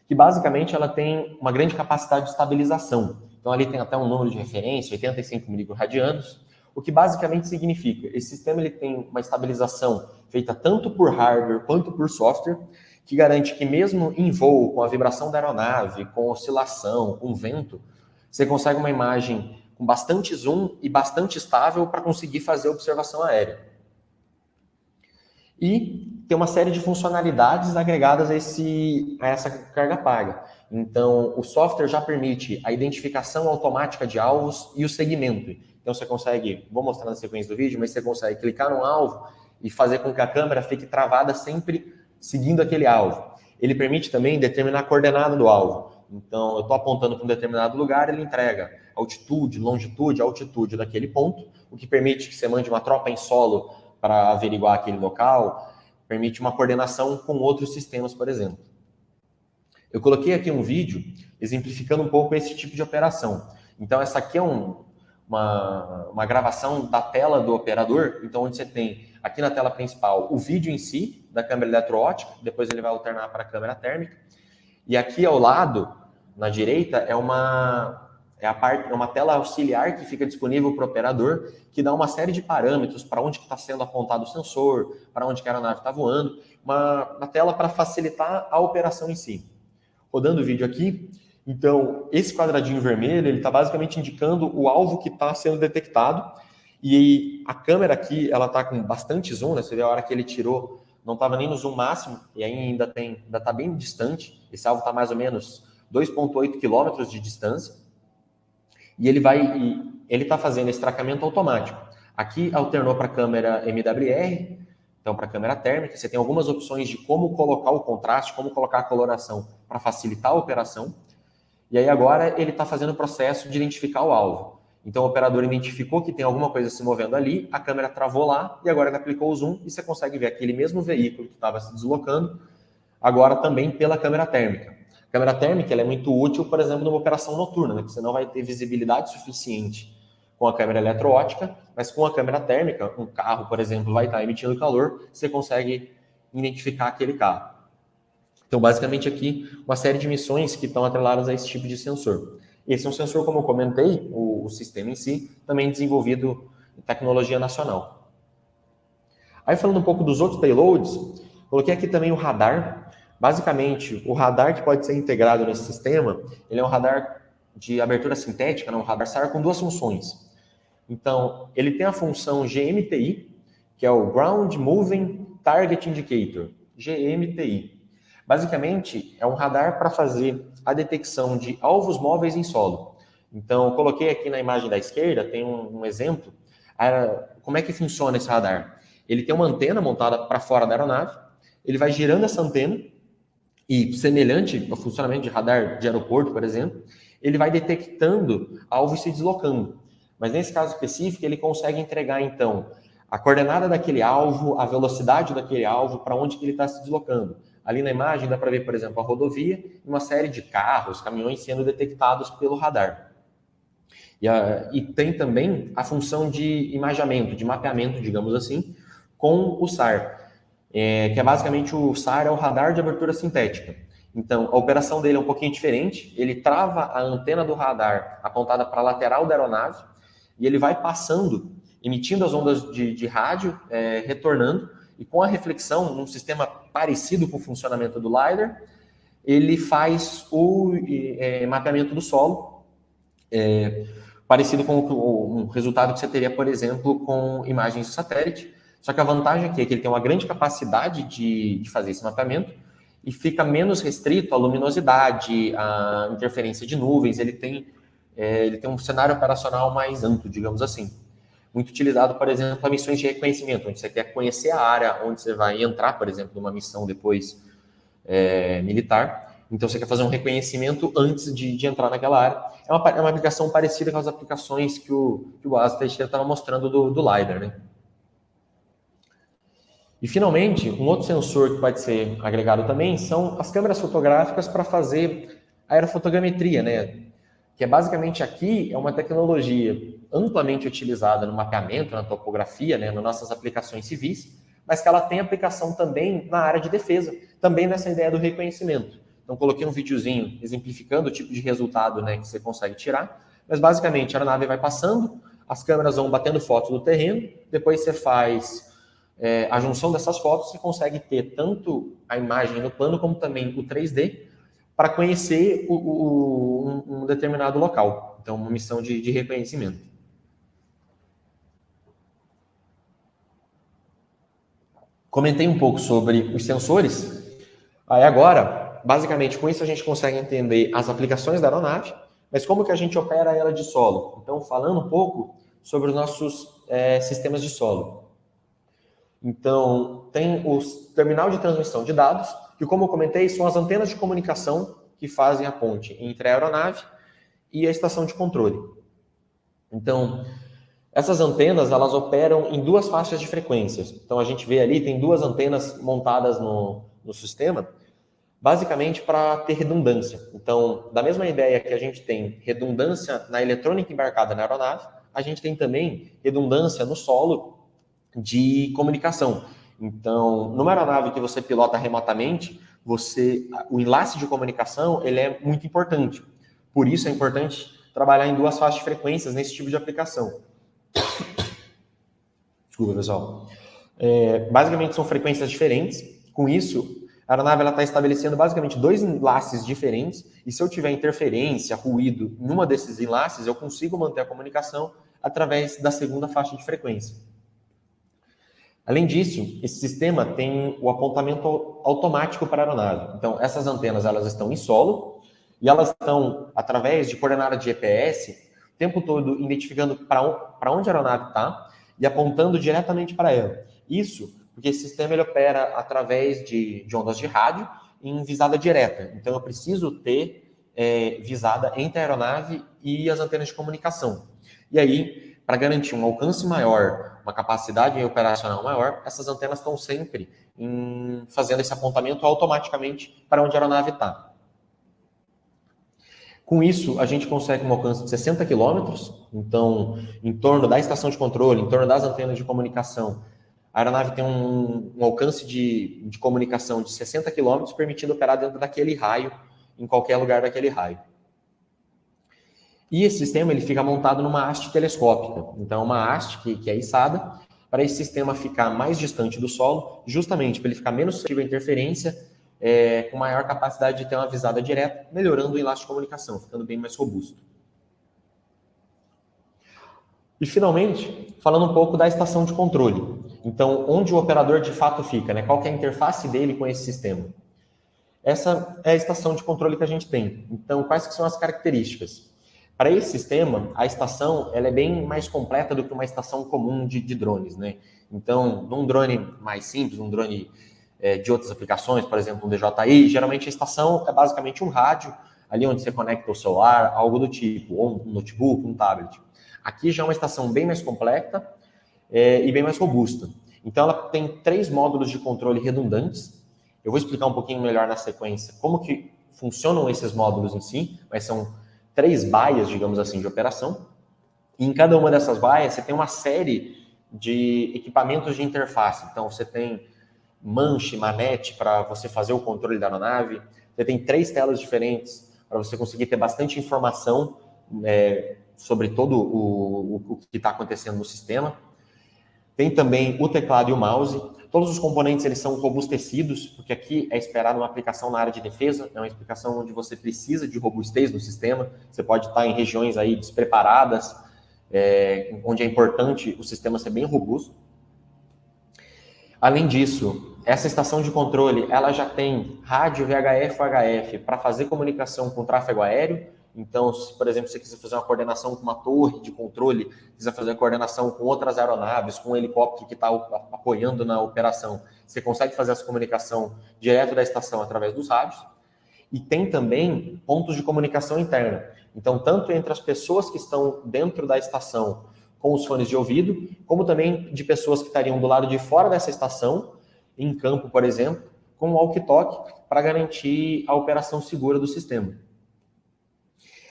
que basicamente ela tem uma grande capacidade de estabilização. Então, ali tem até um número de referência, 85 microradianos, o que basicamente significa, esse sistema ele tem uma estabilização feita tanto por hardware quanto por software, que garante que mesmo em voo, com a vibração da aeronave, com oscilação, com vento, você consegue uma imagem com bastante zoom e bastante estável para conseguir fazer observação aérea. E tem uma série de funcionalidades agregadas a essa carga paga. Então, o software já permite a identificação automática de alvos e o segmento. Então, você consegue, vou mostrar na sequência do vídeo, mas você consegue clicar no alvo e fazer com que a câmera fique travada sempre seguindo aquele alvo. Ele permite também determinar a coordenada do alvo. Então, eu estou apontando para um determinado lugar, ele entrega altitude, longitude, altitude daquele ponto, o que permite que você mande uma tropa em solo para averiguar aquele local, permite uma coordenação com outros sistemas, por exemplo. Eu coloquei aqui um vídeo exemplificando um pouco esse tipo de operação. Então, essa aqui é uma gravação da tela do operador, então onde você tem aqui na tela principal o vídeo em si, da câmera eletroótica, depois ele vai alternar para a câmera térmica, e aqui ao lado, na direita, é uma tela auxiliar que fica disponível para o operador, que dá uma série de parâmetros para onde está sendo apontado o sensor, para onde que a aeronave está voando, uma tela para facilitar a operação em si. Rodando o vídeo aqui, então, esse quadradinho vermelho, ele está basicamente indicando o alvo que está sendo detectado, e a câmera aqui, ela está com bastante zoom, né? Você vê a hora que ele tirou, não estava nem no zoom máximo, e ainda está bem distante, esse alvo está mais ou menos 2,8 quilômetros de distância, e ele está fazendo esse tracamento automático. Aqui alternou para a câmera MWR, então para a câmera térmica, você tem algumas opções de como colocar o contraste, como colocar a coloração para facilitar a operação. E aí agora ele está fazendo o processo de identificar o alvo. Então o operador identificou que tem alguma coisa se movendo ali, a câmera travou lá e agora ele aplicou o zoom e você consegue ver aquele mesmo veículo que estava se deslocando, agora também pela câmera térmica. A câmera térmica ela é muito útil, por exemplo, numa operação noturna, né? Porque você não vai ter visibilidade suficiente com a câmera eletroótica, mas com a câmera térmica, um carro, por exemplo, vai estar emitindo calor, você consegue identificar aquele carro. Então, basicamente aqui, uma série de missões que estão atreladas a esse tipo de sensor. Esse é um sensor, como eu comentei, o sistema em si, também desenvolvido tecnologia nacional. Aí falando um pouco dos outros payloads, coloquei aqui também o radar. Basicamente, o radar que pode ser integrado nesse sistema, ele é um radar de abertura sintética, um radar SAR com duas funções. Então, ele tem a função GMTI, que é o Ground Moving Target Indicator, GMTI. Basicamente, é um radar para fazer a detecção de alvos móveis em solo. Então, eu coloquei aqui na imagem da esquerda, tem um exemplo. Como é que funciona esse radar? Ele tem uma antena montada para fora da aeronave, ele vai girando essa antena, e semelhante ao funcionamento de radar de aeroporto, por exemplo, ele vai detectando alvos se deslocando. Mas nesse caso específico, ele consegue entregar, então, a coordenada daquele alvo, a velocidade daquele alvo, para onde que ele está se deslocando. Ali na imagem dá para ver, por exemplo, a rodovia e uma série de carros, caminhões sendo detectados pelo radar. E tem também a função de imageamento, de mapeamento, digamos assim, com o SAR. Que é basicamente o SAR é o radar de abertura sintética. Então, a operação dele é um pouquinho diferente. Ele trava a antena do radar apontada para a lateral da aeronave e ele vai passando, emitindo as ondas de rádio, retornando, e com a reflexão, num sistema parecido com o funcionamento do LiDAR, ele faz o mapeamento do solo, parecido com um resultado que você teria, por exemplo, com imagens de satélite. Só que a vantagem aqui é que ele tem uma grande capacidade de fazer esse mapeamento e fica menos restrito à luminosidade, à interferência de nuvens. Ele tem um cenário operacional mais amplo, digamos assim. Muito utilizado, por exemplo, para missões de reconhecimento, onde você quer conhecer a área onde você vai entrar, por exemplo, numa missão depois militar. Então, você quer fazer um reconhecimento antes de entrar naquela área. É uma aplicação parecida com as aplicações que o Boaz Teixeira estava mostrando do LiDAR, né? E, finalmente, um outro sensor que pode ser agregado também são as câmeras fotográficas para fazer aerofotogrametria, né? Que é basicamente aqui uma tecnologia amplamente utilizada no mapeamento, na topografia, né, nas nossas aplicações civis, mas que ela tem aplicação também na área de defesa, também nessa ideia do reconhecimento. Então, coloquei um videozinho exemplificando o tipo de resultado, né, que você consegue tirar, mas basicamente a aeronave vai passando, as câmeras vão batendo fotos do terreno, depois você faz a junção dessas fotos, você consegue ter tanto a imagem no plano como também o 3D para conhecer um determinado local. Então, uma missão de reconhecimento. Comentei um pouco sobre os sensores. Aí agora, basicamente, com isso a gente consegue entender as aplicações da aeronave, mas como que a gente opera ela de solo. Então, falando um pouco sobre os nossos sistemas de solo. Então, tem o terminal de transmissão de dados, que, como eu comentei, são as antenas de comunicação que fazem a ponte entre a aeronave e a estação de controle. Então, essas antenas, elas operam em duas faixas de frequências. Então, a gente vê ali, tem duas antenas montadas no sistema, basicamente para ter redundância. Então, da mesma ideia que a gente tem redundância na eletrônica embarcada na aeronave, a gente tem também redundância no solo de comunicação. Então, numa aeronave que você pilota remotamente, o enlace de comunicação ele é muito importante. Por isso é importante trabalhar em duas faixas de frequências nesse tipo de aplicação. Desculpa, pessoal. Basicamente são frequências diferentes. Com isso, a aeronave está estabelecendo basicamente dois enlaces diferentes, e se eu tiver interferência, ruído em uma desses enlaces, eu consigo manter a comunicação através da segunda faixa de frequência. Além disso, esse sistema tem o apontamento automático para a aeronave. Então, essas antenas elas estão em solo e elas estão, através de coordenada de GPS, o tempo todo identificando para onde a aeronave está e apontando diretamente para ela. Isso porque esse sistema ele opera através de ondas de rádio em visada direta. Então, eu preciso ter visada entre a aeronave e as antenas de comunicação. E aí, para garantir um alcance maior, uma capacidade operacional maior, essas antenas estão sempre fazendo esse apontamento automaticamente para onde a aeronave está. Com isso, a gente consegue um alcance de 60 km, então, em torno da estação de controle, em torno das antenas de comunicação, a aeronave tem um alcance de comunicação de 60 km, permitindo operar dentro daquele raio, em qualquer lugar daquele raio. E esse sistema ele fica montado numa haste telescópica. Então, uma haste que é içada para esse sistema ficar mais distante do solo, justamente para ele ficar menos suscetível à interferência, com maior capacidade de ter uma visada direta, melhorando o elástico de comunicação, ficando bem mais robusto. E, finalmente, falando um pouco da estação de controle. Então, onde o operador de fato fica, né? Qual que é a interface dele com esse sistema? Essa é a estação de controle que a gente tem. Então, quais que são as características? Para esse sistema, a estação ela é bem mais completa do que uma estação comum de drones, né? Então, num drone mais simples, um drone de outras aplicações, por exemplo, um DJI, geralmente a estação é basicamente um rádio, ali onde você conecta o celular, algo do tipo, ou um notebook, um tablet. Aqui já é uma estação bem mais completa e bem mais robusta. Então, ela tem 3 módulos de controle redundantes. Eu vou explicar um pouquinho melhor na sequência como que funcionam esses módulos em si, mas são 3 baias, digamos assim, de operação. E em cada uma dessas baias, você tem uma série de equipamentos de interface. Então, você tem manche, manete para você fazer o controle da aeronave. Você tem 3 telas diferentes para você conseguir ter bastante informação sobre todo o que está acontecendo no sistema. Tem também o teclado e o mouse. Todos os componentes eles são robustecidos, porque aqui é esperado uma aplicação na área de defesa, é uma aplicação onde você precisa de robustez no sistema. Você pode estar em regiões aí despreparadas, onde é importante o sistema ser bem robusto. Além disso, essa estação de controle ela já tem rádio VHF ou HF para fazer comunicação com tráfego aéreo. Então, se, por exemplo, você quiser fazer uma coordenação com uma torre de controle, quiser fazer coordenação com outras aeronaves, com um helicóptero que está apoiando na operação, você consegue fazer essa comunicação direto da estação através dos rádios. E tem também pontos de comunicação interna. Então, tanto entre as pessoas que estão dentro da estação com os fones de ouvido, como também de pessoas que estariam do lado de fora dessa estação, em campo, por exemplo, com o walkie-talkie, para garantir a operação segura do sistema.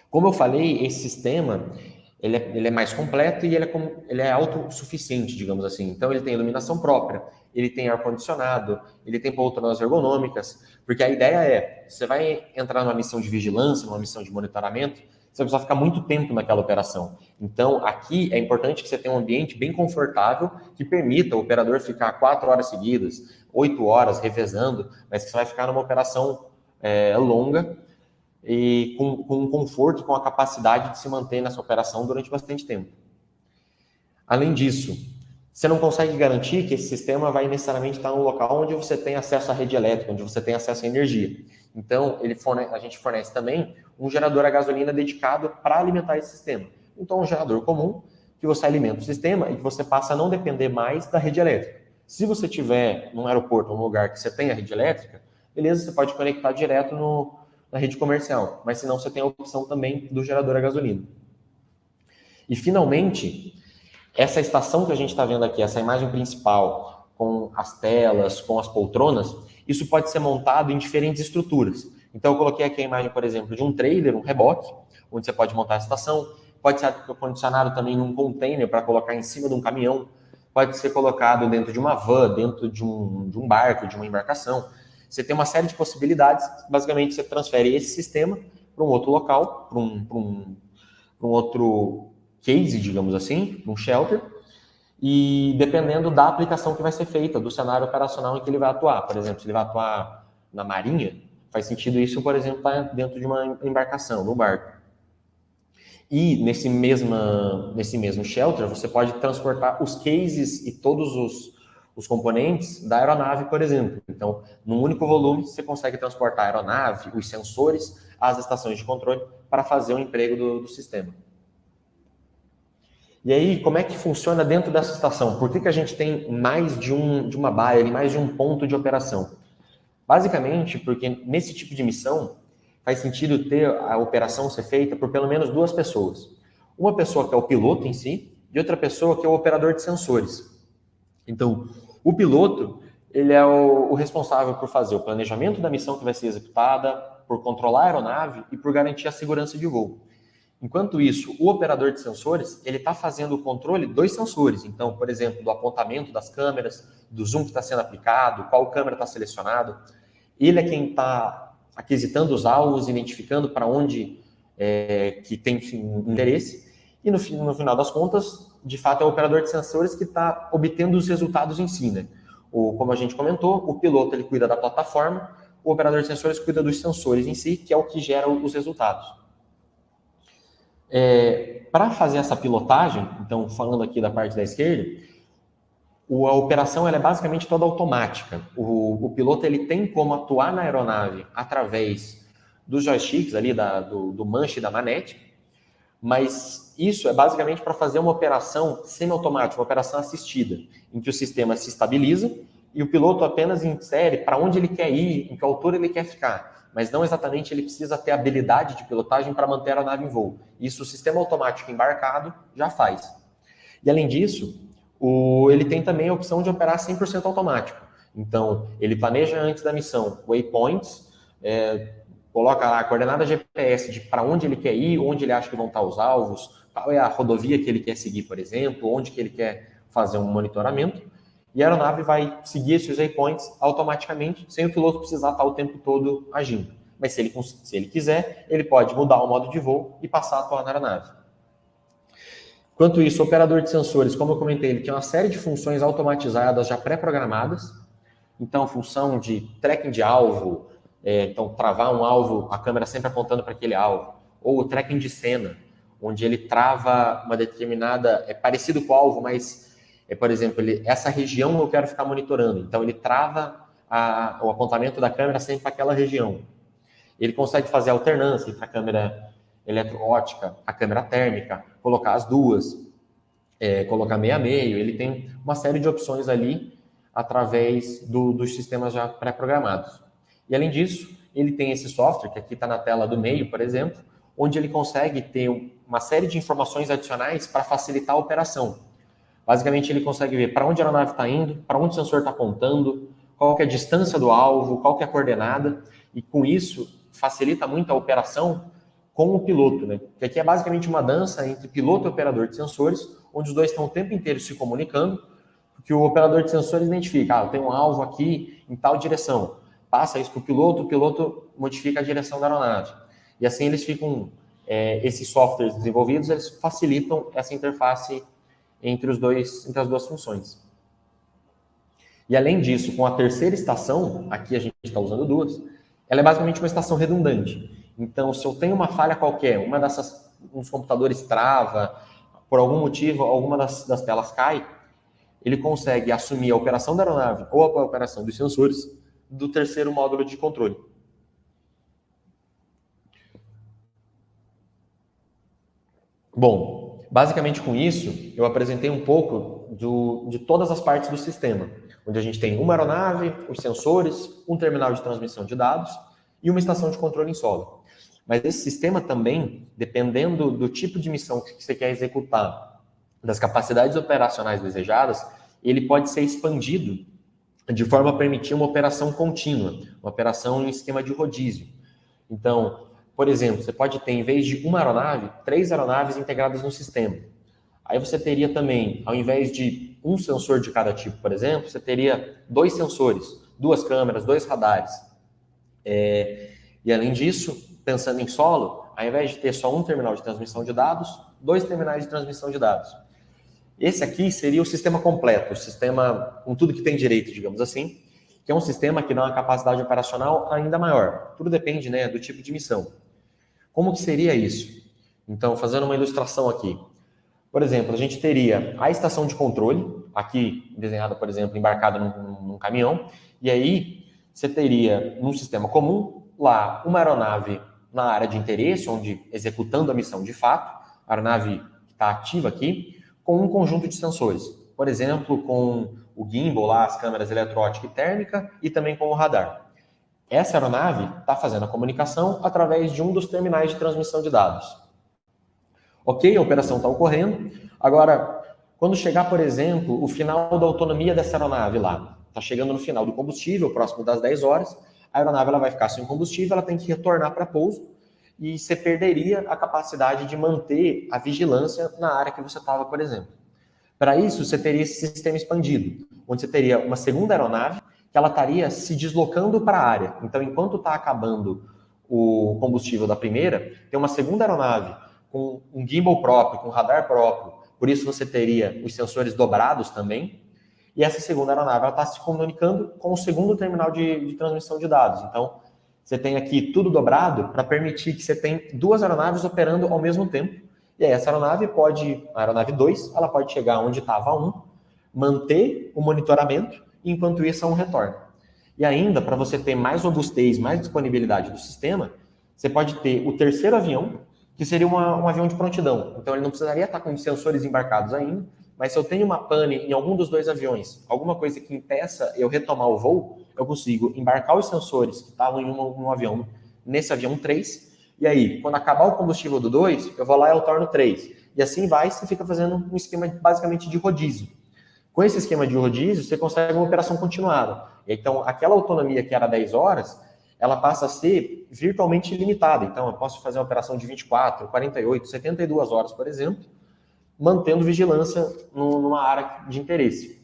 Como eu falei, esse sistema ele é mais completo e ele é autossuficiente, digamos assim. Então, ele tem iluminação própria, ele tem ar-condicionado, ele tem poltronas ergonômicas, porque a ideia é, você vai entrar numa missão de vigilância, numa missão de monitoramento, você vai precisar ficar muito tempo naquela operação. Então, aqui é importante que você tenha um ambiente bem confortável que permita o operador ficar 4 horas seguidas, 8 horas revezando, mas que você vai ficar numa operação longa, e com conforto, com a capacidade de se manter nessa operação durante bastante tempo. Além disso, você não consegue garantir que esse sistema vai necessariamente estar num local onde você tem acesso à rede elétrica, onde você tem acesso à energia. Então, a gente fornece também um gerador a gasolina dedicado para alimentar esse sistema. Então, um gerador comum, que você alimenta o sistema e que você passa a não depender mais da rede elétrica. Se você estiver num aeroporto, num lugar que você tem a rede elétrica, beleza, você pode conectar direto na rede comercial, mas senão você tem a opção também do gerador a gasolina. E, finalmente, essa estação que a gente está vendo aqui, essa imagem principal, com as telas, com as poltronas, isso pode ser montado em diferentes estruturas. Então, eu coloquei aqui a imagem, por exemplo, de um trailer, um reboque, onde você pode montar a estação, pode ser acondicionado também num container para colocar em cima de um caminhão, pode ser colocado dentro de uma van, dentro de um barco, de uma embarcação. Você tem uma série de possibilidades. Basicamente, você transfere esse sistema para um outro local, para um outro case, digamos assim, um shelter, e dependendo da aplicação que vai ser feita, do cenário operacional em que ele vai atuar. Por exemplo, se ele vai atuar na marinha, faz sentido isso, por exemplo, estar dentro de uma embarcação, no barco. E nesse mesmo shelter, você pode transportar os cases e todos os componentes da aeronave, por exemplo. Então, num único volume, você consegue transportar a aeronave, os sensores, as estações de controle para fazer o emprego do sistema. E aí, como é que funciona dentro dessa estação? Por que a gente tem mais de uma baia, mais de um ponto de operação? Basicamente, porque nesse tipo de missão, faz sentido ter a operação ser feita por pelo menos 2 pessoas. Uma pessoa que é o piloto em si, e outra pessoa que é o operador de sensores. Então, o piloto, ele é o responsável por fazer o planejamento da missão que vai ser executada, por controlar a aeronave e por garantir a segurança de voo. Enquanto isso, o operador de sensores, ele está fazendo o controle dos sensores. Então, por exemplo, do apontamento das câmeras, do zoom que está sendo aplicado, qual câmera está selecionado. Ele é quem está aquisitando os alvos, identificando para onde que tem um interesse, e no final das contas, de fato, é o operador de sensores que está obtendo os resultados em si, né? Como a gente comentou, o piloto ele cuida da plataforma, o operador de sensores cuida dos sensores em si, que é o que gera os resultados. Para fazer essa pilotagem, então falando aqui da parte da esquerda, a operação ela é basicamente toda automática. O piloto ele tem como atuar na aeronave através dos joysticks ali, do manche da manete, mas isso é basicamente para fazer uma operação semi-automática, uma operação assistida, em que o sistema se estabiliza e o piloto apenas insere para onde ele quer ir, em que altura ele quer ficar, mas não exatamente ele precisa ter habilidade de pilotagem para manter a aeronave em voo. Isso o sistema automático embarcado já faz. E além disso, ele tem também a opção de operar 100% automático. Então, ele planeja antes da missão waypoints, coloca lá a coordenada GPS de para onde ele quer ir, onde ele acha que vão estar os alvos, qual é a rodovia que ele quer seguir, por exemplo, onde que ele quer fazer um monitoramento, e a aeronave vai seguir esses waypoints automaticamente, sem o piloto precisar estar o tempo todo agindo. Mas se ele quiser, ele pode mudar o modo de voo e passar a atuar na aeronave. Enquanto isso, o operador de sensores, como eu comentei, ele tem uma série de funções automatizadas já pré-programadas. Então, função de tracking de alvo, então travar um alvo, a câmera sempre apontando para aquele alvo. Ou o tracking de cena, onde ele trava uma determinada, parecido com o alvo, mas, por exemplo, essa região eu quero ficar monitorando. Então, ele trava o apontamento da câmera sempre para aquela região. Ele consegue fazer alternância entre a câmera eletroótica, a câmera térmica, colocar as duas, colocar meio a meio. Ele tem uma série de opções ali através dos sistemas já pré-programados. E além disso, ele tem esse software, que aqui está na tela do meio, por exemplo, onde ele consegue ter uma série de informações adicionais para facilitar a operação. Basicamente, ele consegue ver para onde a aeronave está indo, para onde o sensor está apontando, qual que é a distância do alvo, qual que é a coordenada, e com isso facilita muito a operação com o piloto, né? Que aqui é basicamente uma dança entre piloto e operador de sensores, onde os dois estão o tempo inteiro se comunicando, porque o operador de sensores identifica, eu tenho um alvo aqui em tal direção, passa isso para o piloto modifica a direção da aeronave. E assim eles ficam, esses softwares desenvolvidos, eles facilitam essa interface entre as duas funções. E além disso, com a terceira estação, aqui a gente está usando duas, ela é basicamente uma estação redundante. Então, se eu tenho uma falha qualquer, uns computadores trava, por algum motivo, alguma das telas cai, ele consegue assumir a operação da aeronave ou a operação dos sensores do terceiro módulo de controle. Bom, basicamente com isso, eu apresentei um pouco de todas as partes do sistema, onde a gente tem uma aeronave, os sensores, um terminal de transmissão de dados e uma estação de controle em solo. Mas esse sistema também, dependendo do tipo de missão que você quer executar, das capacidades operacionais desejadas, ele pode ser expandido de forma a permitir uma operação contínua, uma operação em esquema de rodízio. Então, por exemplo, você pode ter, em vez de uma aeronave, 3 aeronaves integradas no sistema. Aí você teria também, ao invés de um sensor de cada tipo, por exemplo, você teria 2 sensores, 2 câmeras, 2 radares. E além disso, pensando em solo, ao invés de ter só um terminal de transmissão de dados, 2 terminais de transmissão de dados. Esse aqui seria o sistema completo, o sistema com tudo que tem direito, digamos assim, que é um sistema que dá uma capacidade operacional ainda maior. Tudo depende, né, do tipo de missão. Como que seria isso? Então, fazendo uma ilustração aqui. Por exemplo, a gente teria a estação de controle, aqui desenhada, por exemplo, embarcada num caminhão, e aí você teria, num sistema comum, lá uma aeronave na área de interesse, onde executando a missão de fato, a aeronave que está ativa aqui, com um conjunto de sensores. Por exemplo, com o gimbal, lá, as câmeras eletroótica e térmica, e também com o radar. Essa aeronave está fazendo a comunicação através de um dos terminais de transmissão de dados. Ok, a operação está ocorrendo. Agora, quando chegar, por exemplo, o final da autonomia dessa aeronave lá, está chegando no final do combustível, próximo das 10 horas, a aeronave ela vai ficar sem combustível, ela tem que retornar para pouso, e você perderia a capacidade de manter a vigilância na área que você estava, por exemplo. Para isso, você teria esse sistema expandido, onde você teria uma segunda aeronave que ela estaria se deslocando para a área. Então, enquanto está acabando o combustível da primeira, tem uma segunda aeronave com um gimbal próprio, com radar próprio, por isso você teria os sensores dobrados também, e essa segunda aeronave está se comunicando com o segundo terminal de transmissão de dados. Então, você tem aqui tudo dobrado para permitir que você tenha 2 aeronaves operando ao mesmo tempo, e aí essa aeronave a aeronave 2, ela pode chegar onde estava a 1, manter o monitoramento, enquanto isso a 1 retorna. E ainda, para você ter mais robustez, mais disponibilidade do sistema, você pode ter o terceiro avião, que seria um avião de prontidão. Então, ele não precisaria estar com os sensores embarcados ainda, mas se eu tenho uma pane em algum dos 2 aviões, alguma coisa que impeça eu retomar o voo, eu consigo embarcar os sensores que estavam em um avião, nesse avião 3, e aí, quando acabar o combustível do 2, eu vou lá e eu torno 3. E assim vai, você fica fazendo um esquema basicamente de rodízio. Com esse esquema de rodízio, você consegue uma operação continuada. Então, aquela autonomia que era 10 horas, ela passa a ser virtualmente ilimitada. Então, eu posso fazer uma operação de 24, 48, 72 horas, por exemplo, mantendo vigilância numa área de interesse.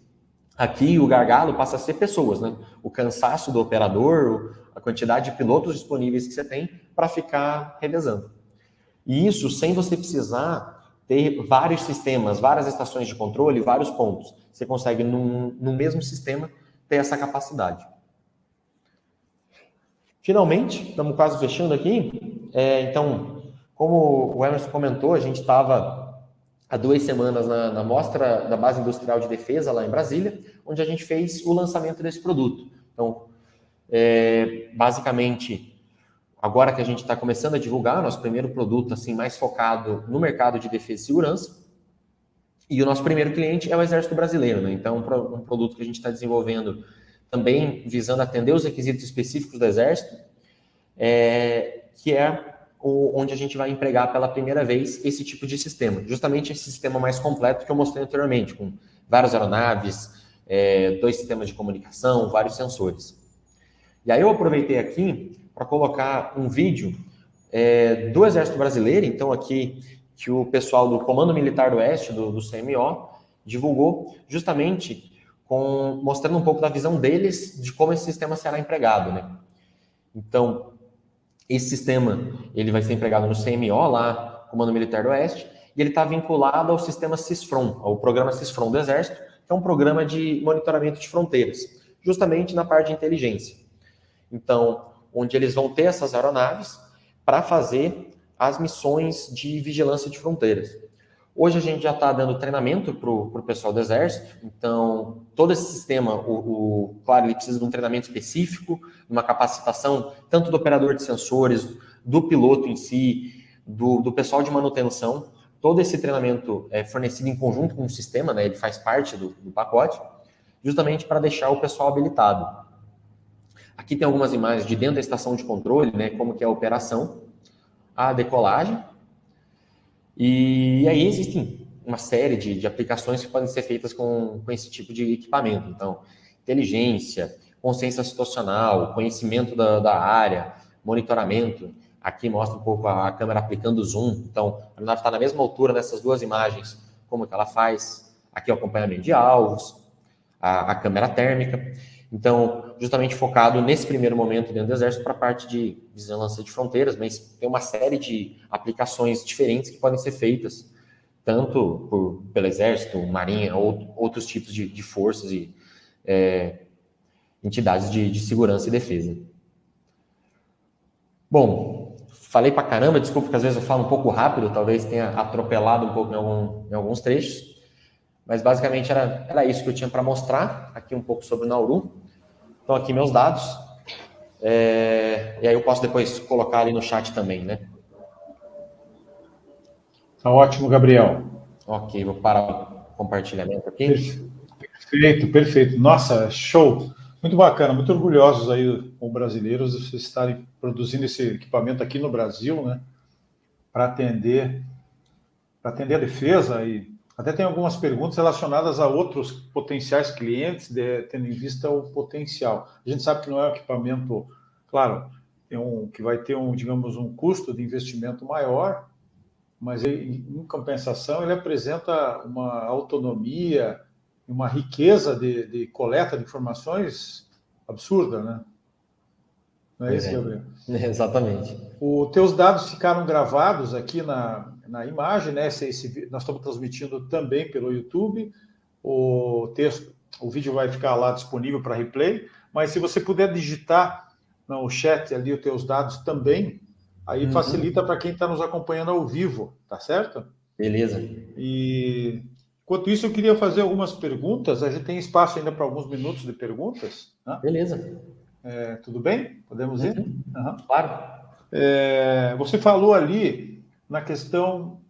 Aqui, o gargalo passa a ser pessoas, né? O cansaço do operador, a quantidade de pilotos disponíveis que você tem para ficar revezando. E isso sem você precisar ter vários sistemas, várias estações de controle, vários pontos. Você consegue, no mesmo sistema, ter essa capacidade. Finalmente, estamos quase fechando aqui. Então, como o Emerson comentou, a gente estava há 2 semanas na mostra da Base Industrial de Defesa, lá em Brasília, onde a gente fez o lançamento desse produto. Então, basicamente, agora que a gente está começando a divulgar nosso primeiro produto assim mais focado no mercado de defesa e segurança, e o nosso primeiro cliente é o Exército Brasileiro, né? Então, um produto que a gente está desenvolvendo também visando atender os requisitos específicos do Exército, que é onde a gente vai empregar pela primeira vez esse tipo de sistema, justamente esse sistema mais completo que eu mostrei anteriormente, com várias aeronaves, 2 sistemas de comunicação, vários sensores. E aí eu aproveitei aqui para colocar um vídeo do Exército Brasileiro, então aqui que o pessoal do Comando Militar do Oeste, do CMO, divulgou justamente mostrando um pouco da visão deles de como esse sistema será empregado, né? Então, esse sistema ele vai ser empregado no CMO, lá, Comando Militar do Oeste, e ele está vinculado ao sistema CISFRON, ao programa CISFRON do Exército, que é um programa de monitoramento de fronteiras, justamente na parte de inteligência. Então, onde eles vão ter essas aeronaves para fazer as missões de vigilância de fronteiras. Hoje a gente já está dando treinamento para o pessoal do Exército, então todo esse sistema, claro, ele precisa de um treinamento específico, uma capacitação tanto do operador de sensores, do piloto em si, do pessoal de manutenção. Todo esse treinamento é fornecido em conjunto com o sistema, né? Ele faz parte do pacote, justamente para deixar o pessoal habilitado. Aqui tem algumas imagens de dentro da estação de controle, né? Como que é a operação, a decolagem. E aí existem uma série de aplicações que podem ser feitas com esse tipo de equipamento. Então, inteligência, consciência situacional, conhecimento da área, monitoramento. Aqui mostra um pouco a câmera aplicando o zoom. Então, a aeronave está na mesma altura nessas 2 imagens, como que ela faz. Aqui o acompanhamento de alvos, a câmera térmica. Então, justamente focado nesse primeiro momento dentro do Exército para a parte de vigilância de fronteiras, mas tem uma série de aplicações diferentes que podem ser feitas, tanto pelo Exército, Marinha, ou outros tipos de forças e entidades de segurança e defesa. Bom, falei pra caramba, desculpa que às vezes eu falo um pouco rápido, talvez tenha atropelado um pouco em alguns trechos, mas basicamente era isso que eu tinha para mostrar, aqui um pouco sobre o Nauru. Então, aqui meus dados. E aí eu posso depois colocar ali no chat também, né? Tá ótimo, Gabriel. Ok, vou parar o compartilhamento aqui. Perfeito. Nossa, show. Muito bacana, muito orgulhosos aí como brasileiros de vocês estarem produzindo esse equipamento aqui no Brasil, né? Para atender a defesa e até tem algumas perguntas relacionadas a outros potenciais clientes, tendo em vista o potencial. A gente sabe que não é um equipamento, claro, que vai ter digamos, um custo de investimento maior, mas em compensação ele apresenta uma autonomia, uma riqueza de coleta de informações absurda, né? Não é isso, Gabriel? Exatamente. Os teus dados ficaram gravados aqui na imagem, né? Nós estamos transmitindo também pelo YouTube. O vídeo vai ficar lá disponível para replay, mas se você puder digitar no chat ali os teus dados também, aí facilita para quem está nos acompanhando ao vivo, tá certo? Beleza. E enquanto isso, eu queria fazer algumas perguntas. A gente tem espaço ainda para alguns minutos de perguntas, né? Beleza. Tudo bem? Podemos ir? Claro. Você falou ali na questão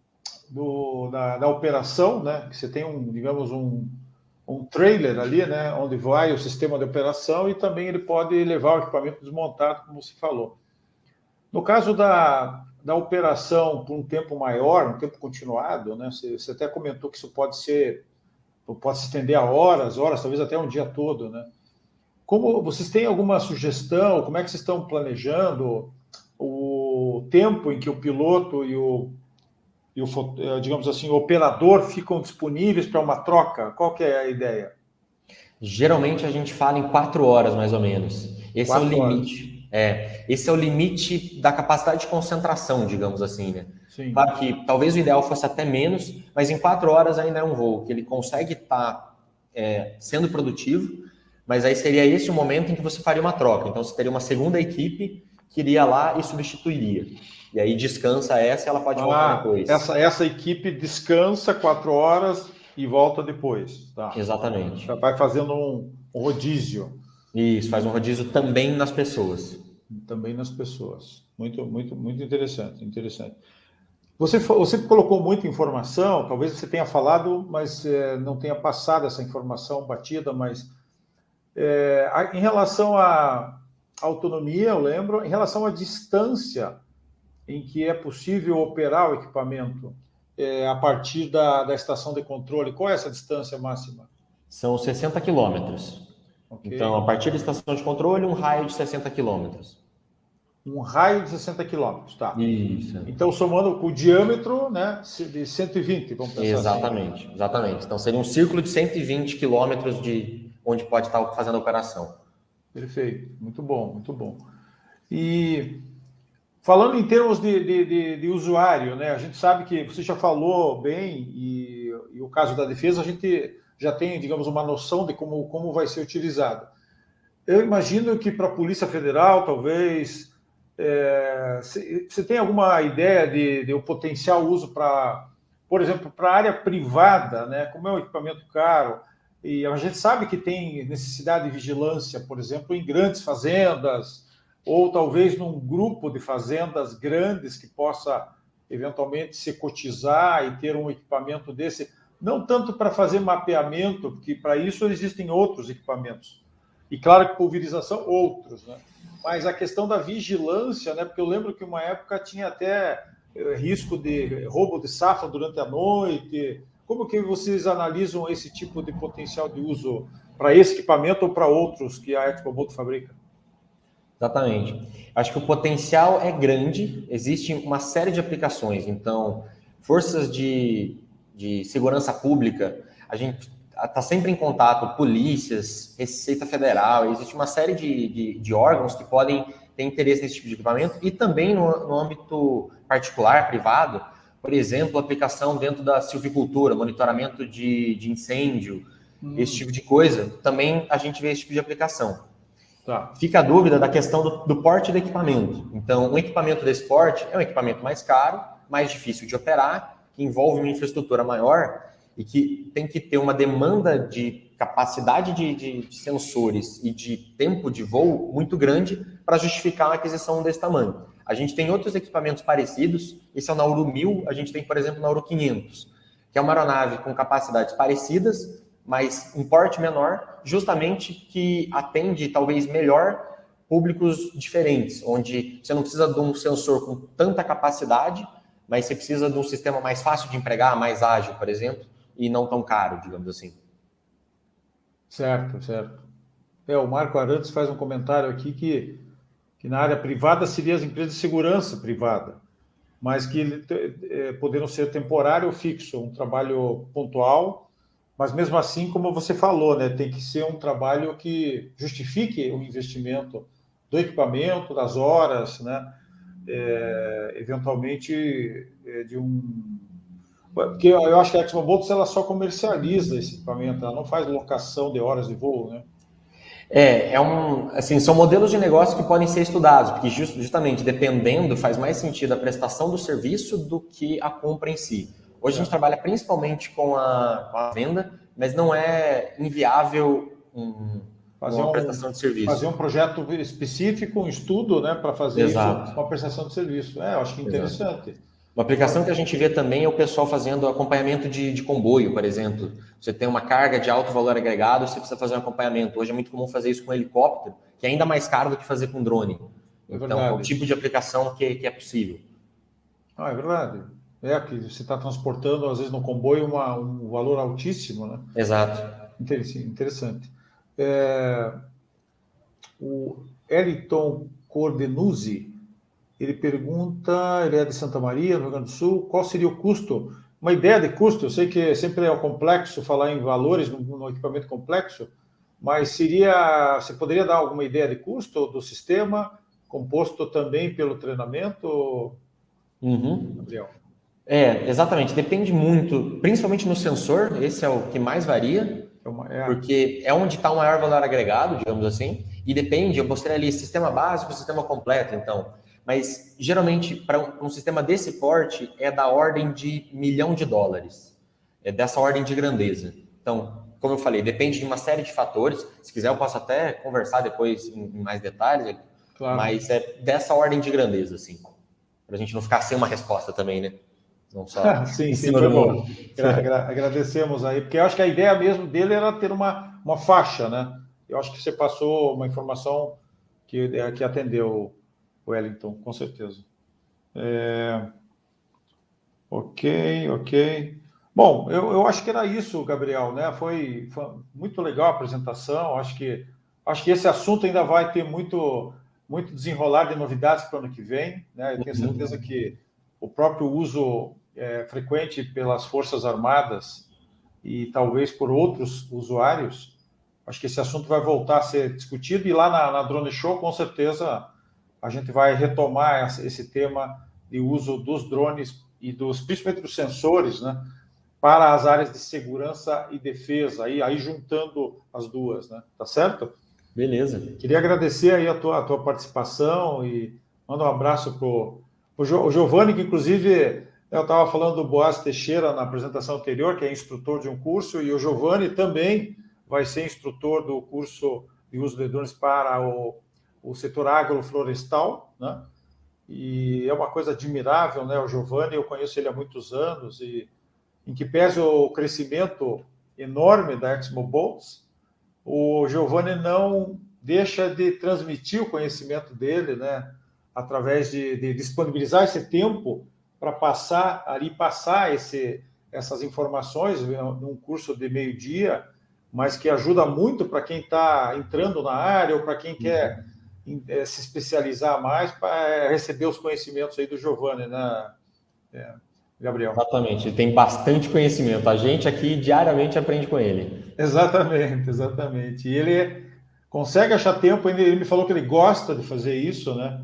da operação, né? Que você tem digamos, um trailer ali, né? Onde vai o sistema de operação e também ele pode levar o equipamento desmontado, como você falou. No caso da operação por um tempo maior, um tempo continuado, né? Você até comentou que isso pode se estender a horas, talvez até um dia todo, né? Como vocês têm alguma sugestão? Como é que vocês estão planejando o tempo em que o piloto e o digamos assim, o operador ficam disponíveis para uma troca? Qual que é a ideia? Geralmente a gente fala em 4 horas, mais ou menos. Esse é o 4 limite. Esse é o limite da capacidade de concentração, digamos assim, né? Sim. Claro que talvez o ideal fosse até menos, mas em 4 horas ainda é um voo que ele consegue estar sendo produtivo, mas aí seria esse o momento em que você faria uma troca. Então você teria uma segunda equipe que iria lá e substituiria. E aí descansa essa e ela pode voltar depois. Essa equipe descansa 4 horas e volta depois. Tá. Exatamente. Vai fazendo um rodízio. Isso, faz um rodízio também nas pessoas. Também nas pessoas. Muito, muito, muito interessante. Você colocou muita informação, talvez você tenha falado, mas não tenha passado essa informação batida, mas em relação à autonomia, eu lembro, em relação à distância em que é possível operar o equipamento a partir da estação de controle, qual é essa distância máxima? São 60 quilômetros. Okay. Então, a partir da estação de controle, um raio de 60 quilômetros. Um raio de 60 quilômetros, tá. Isso. Então, somando com o diâmetro, né, de 120, vamos pensar Exatamente, assim. Exatamente. Então, seria um círculo de 120 quilômetros de onde pode estar fazendo a operação. Perfeito, muito bom, muito bom. E falando em termos de usuário, né, a gente sabe que você já falou bem, e o caso da defesa, a gente já tem, digamos, uma noção de como vai ser utilizado. Eu imagino que para a Polícia Federal, talvez, você tem alguma ideia de o potencial uso para, por exemplo, para a área privada, né? Como é um equipamento caro, e a gente sabe que tem necessidade de vigilância, por exemplo, em grandes fazendas, ou talvez num grupo de fazendas grandes que possa, eventualmente, se cotizar e ter um equipamento desse, não tanto para fazer mapeamento, porque para isso existem outros equipamentos, e claro que pulverização, outros, né? Mas a questão da vigilância, né? Porque eu lembro que uma época tinha até risco de roubo de safra durante a noite. Como que vocês analisam esse tipo de potencial de uso para esse equipamento ou para outros que a Expomoto fabrica? Exatamente. Acho que o potencial é grande, existe uma série de aplicações. Então, forças de segurança pública, a gente está sempre em contato, polícias, Receita Federal, existe uma série de órgãos que podem ter interesse nesse tipo de equipamento, e também no âmbito particular, privado, por exemplo, aplicação dentro da silvicultura, monitoramento de incêndio, esse tipo de coisa, também a gente vê esse tipo de aplicação. Tá. Fica a dúvida da questão do porte do equipamento. Então, um equipamento desse porte é um equipamento mais caro, mais difícil de operar, que envolve uma infraestrutura maior e que tem que ter uma demanda de capacidade de sensores e de tempo de voo muito grande para justificar uma aquisição desse tamanho. A gente tem outros equipamentos parecidos, esse é o Nauru 1000, a gente tem, por exemplo, o Nauru 500, que é uma aeronave com capacidades parecidas, mas em porte menor, justamente que atende talvez melhor públicos diferentes, onde você não precisa de um sensor com tanta capacidade, mas você precisa de um sistema mais fácil de empregar, mais ágil, por exemplo, e não tão caro, digamos assim. Certo, certo. O Marco Arantes faz um comentário aqui que na área privada seria as empresas de segurança privada, mas que poderiam ser temporário ou fixo, um trabalho pontual, mas mesmo assim, como você falou, né, tem que ser um trabalho que justifique o investimento do equipamento, das horas, né? Eventualmente de um... Porque eu acho que a ExmoBoltz ela só comercializa esse equipamento, ela não faz locação de horas de voo, né? Assim, são modelos de negócio que podem ser estudados, porque justamente dependendo, faz mais sentido a prestação do serviço do que a compra em si. Hoje a gente trabalha principalmente com a venda, mas não é inviável uma prestação de serviço. Fazer um projeto específico, um estudo, né, para fazer Exato. isso, uma prestação de serviço. Eu acho que é interessante. Exato. Uma aplicação que a gente vê também é o pessoal fazendo acompanhamento de comboio, por exemplo. Você tem uma carga de alto valor agregado, você precisa fazer um acompanhamento. Hoje é muito comum fazer isso com helicóptero, que é ainda mais caro do que fazer com drone. Então, é o tipo de aplicação que é possível. É verdade. Que você está transportando, às vezes, no comboio, um valor altíssimo, né? Exato. Interessante. O Eliton Cordenuzzi, ele pergunta, ele é de Santa Maria, no Rio Grande do Sul, qual seria o custo? Uma ideia de custo, eu sei que sempre é complexo falar em valores no equipamento complexo, mas você poderia dar alguma ideia de custo do sistema, composto também pelo treinamento, Gabriel? Exatamente, depende muito, principalmente no sensor, esse é o que mais varia, porque é onde está o maior valor agregado, digamos assim, e depende, eu mostrei ali sistema básico, sistema completo, então, mas geralmente para um sistema desse porte é da ordem de $1 milhão, é dessa ordem de grandeza. Então, como eu falei, depende de uma série de fatores, se quiser eu posso até conversar depois em mais detalhes, claro. Mas é dessa ordem de grandeza, assim, para a gente não ficar sem uma resposta também, né? Não só sim, foi bom. Agradecemos aí, porque eu acho que a ideia mesmo dele era ter uma faixa, né? Eu acho que você passou uma informação que atendeu o Wellington, com certeza. Ok. Bom, eu acho que era isso, Gabriel, né? Foi muito legal a apresentação. Acho que esse assunto ainda vai ter muito desenrolar de novidades para o ano que vem, né? Eu tenho certeza que o próprio uso frequente pelas Forças Armadas e talvez por outros usuários, acho que esse assunto vai voltar a ser discutido, e lá na Drone Show, com certeza, a gente vai retomar esse tema de uso dos drones e principalmente dos sensores, né, para as áreas de segurança e defesa, aí juntando as duas, né? Tá certo? Beleza. Queria agradecer aí a tua participação e mandar um abraço pro Giovanni, que inclusive eu estava falando do Boaz Teixeira na apresentação anterior, que é instrutor de um curso, e o Giovanni também vai ser instrutor do curso de uso de drones para o setor agroflorestal, né? E é uma coisa admirável, né? O Giovanni, eu conheço ele há muitos anos, e em que pese o crescimento enorme da ExmoBoltz, o Giovanni não deixa de transmitir o conhecimento dele, né? Através de disponibilizar esse tempo para passar essas informações num curso de meio-dia, mas que ajuda muito para quem está entrando na área ou para quem quer se especializar mais, para receber os conhecimentos aí do Giovanni, né, Gabriel? Exatamente, ele tem bastante conhecimento. A gente aqui diariamente aprende com ele. Exatamente. E ele consegue achar tempo, ele me falou que ele gosta de fazer isso, né?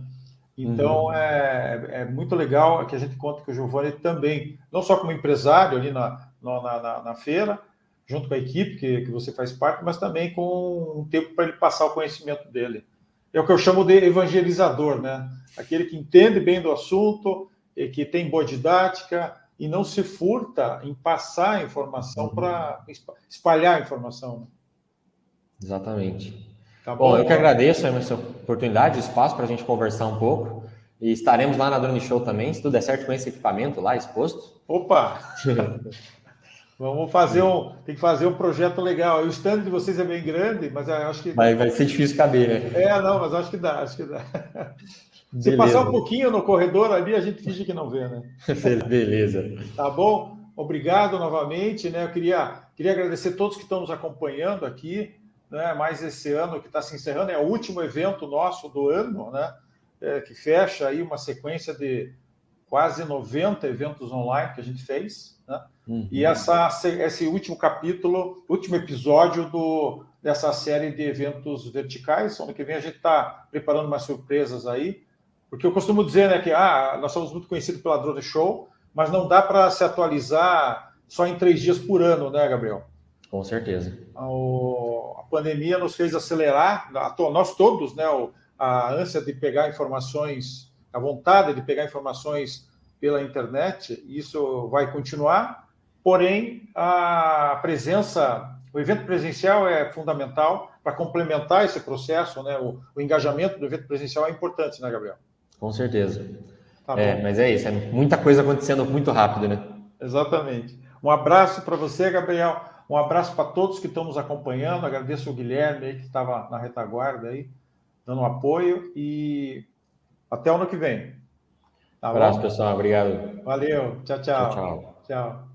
Então, é muito legal que a gente conta com o Giovanni também, não só como empresário ali na feira, junto com a equipe que você faz parte, mas também com um tempo para ele passar o conhecimento dele. É o que eu chamo de evangelizador, né? Aquele que entende bem do assunto, que tem boa didática e não se furta em passar a informação para espalhar a informação. Né? Exatamente. Tá bom, eu que agradeço essa oportunidade, espaço para a gente conversar um pouco. E estaremos lá na Drone Show também, se tudo der certo com esse equipamento lá exposto. Opa! Vamos fazer tem que fazer um projeto legal. O stand de vocês é bem grande, mas eu acho que... Vai ser difícil caber, né? Não, mas acho que dá. Se passar um pouquinho no corredor ali, a gente finge que não vê, né? Beleza. Tá bom? Obrigado novamente, né? Eu queria agradecer a todos que estão nos acompanhando aqui, né? Mais esse ano que está se encerrando, é o último evento nosso do ano, né? Que fecha aí uma sequência de quase 90 eventos online que a gente fez, né? E esse último capítulo, último episódio dessa série de eventos verticais. Ano que vem a gente está preparando umas surpresas aí, porque eu costumo dizer, né, que nós somos muito conhecidos pela Drone Show, mas não dá para se atualizar só em 3 dias por ano, né, Gabriel? Com certeza. A pandemia nos fez acelerar, nós todos, né, a ânsia de pegar informações, a vontade de pegar informações pela internet, isso vai continuar, porém, a presença, o evento presencial é fundamental para complementar esse processo, né, o engajamento do evento presencial é importante, né, Gabriel? Com certeza. Tá bom. Mas é isso, é muita coisa acontecendo muito rápido, né? Exatamente. Um abraço para você, Gabriel. Um abraço para todos que estão nos acompanhando. Agradeço o Guilherme aí, que estava na retaguarda aí, dando um apoio. E até o ano que vem. Tá Abraço, bom? pessoal. Obrigado. Valeu. Tchau, tchau. Tchau, tchau. Tchau.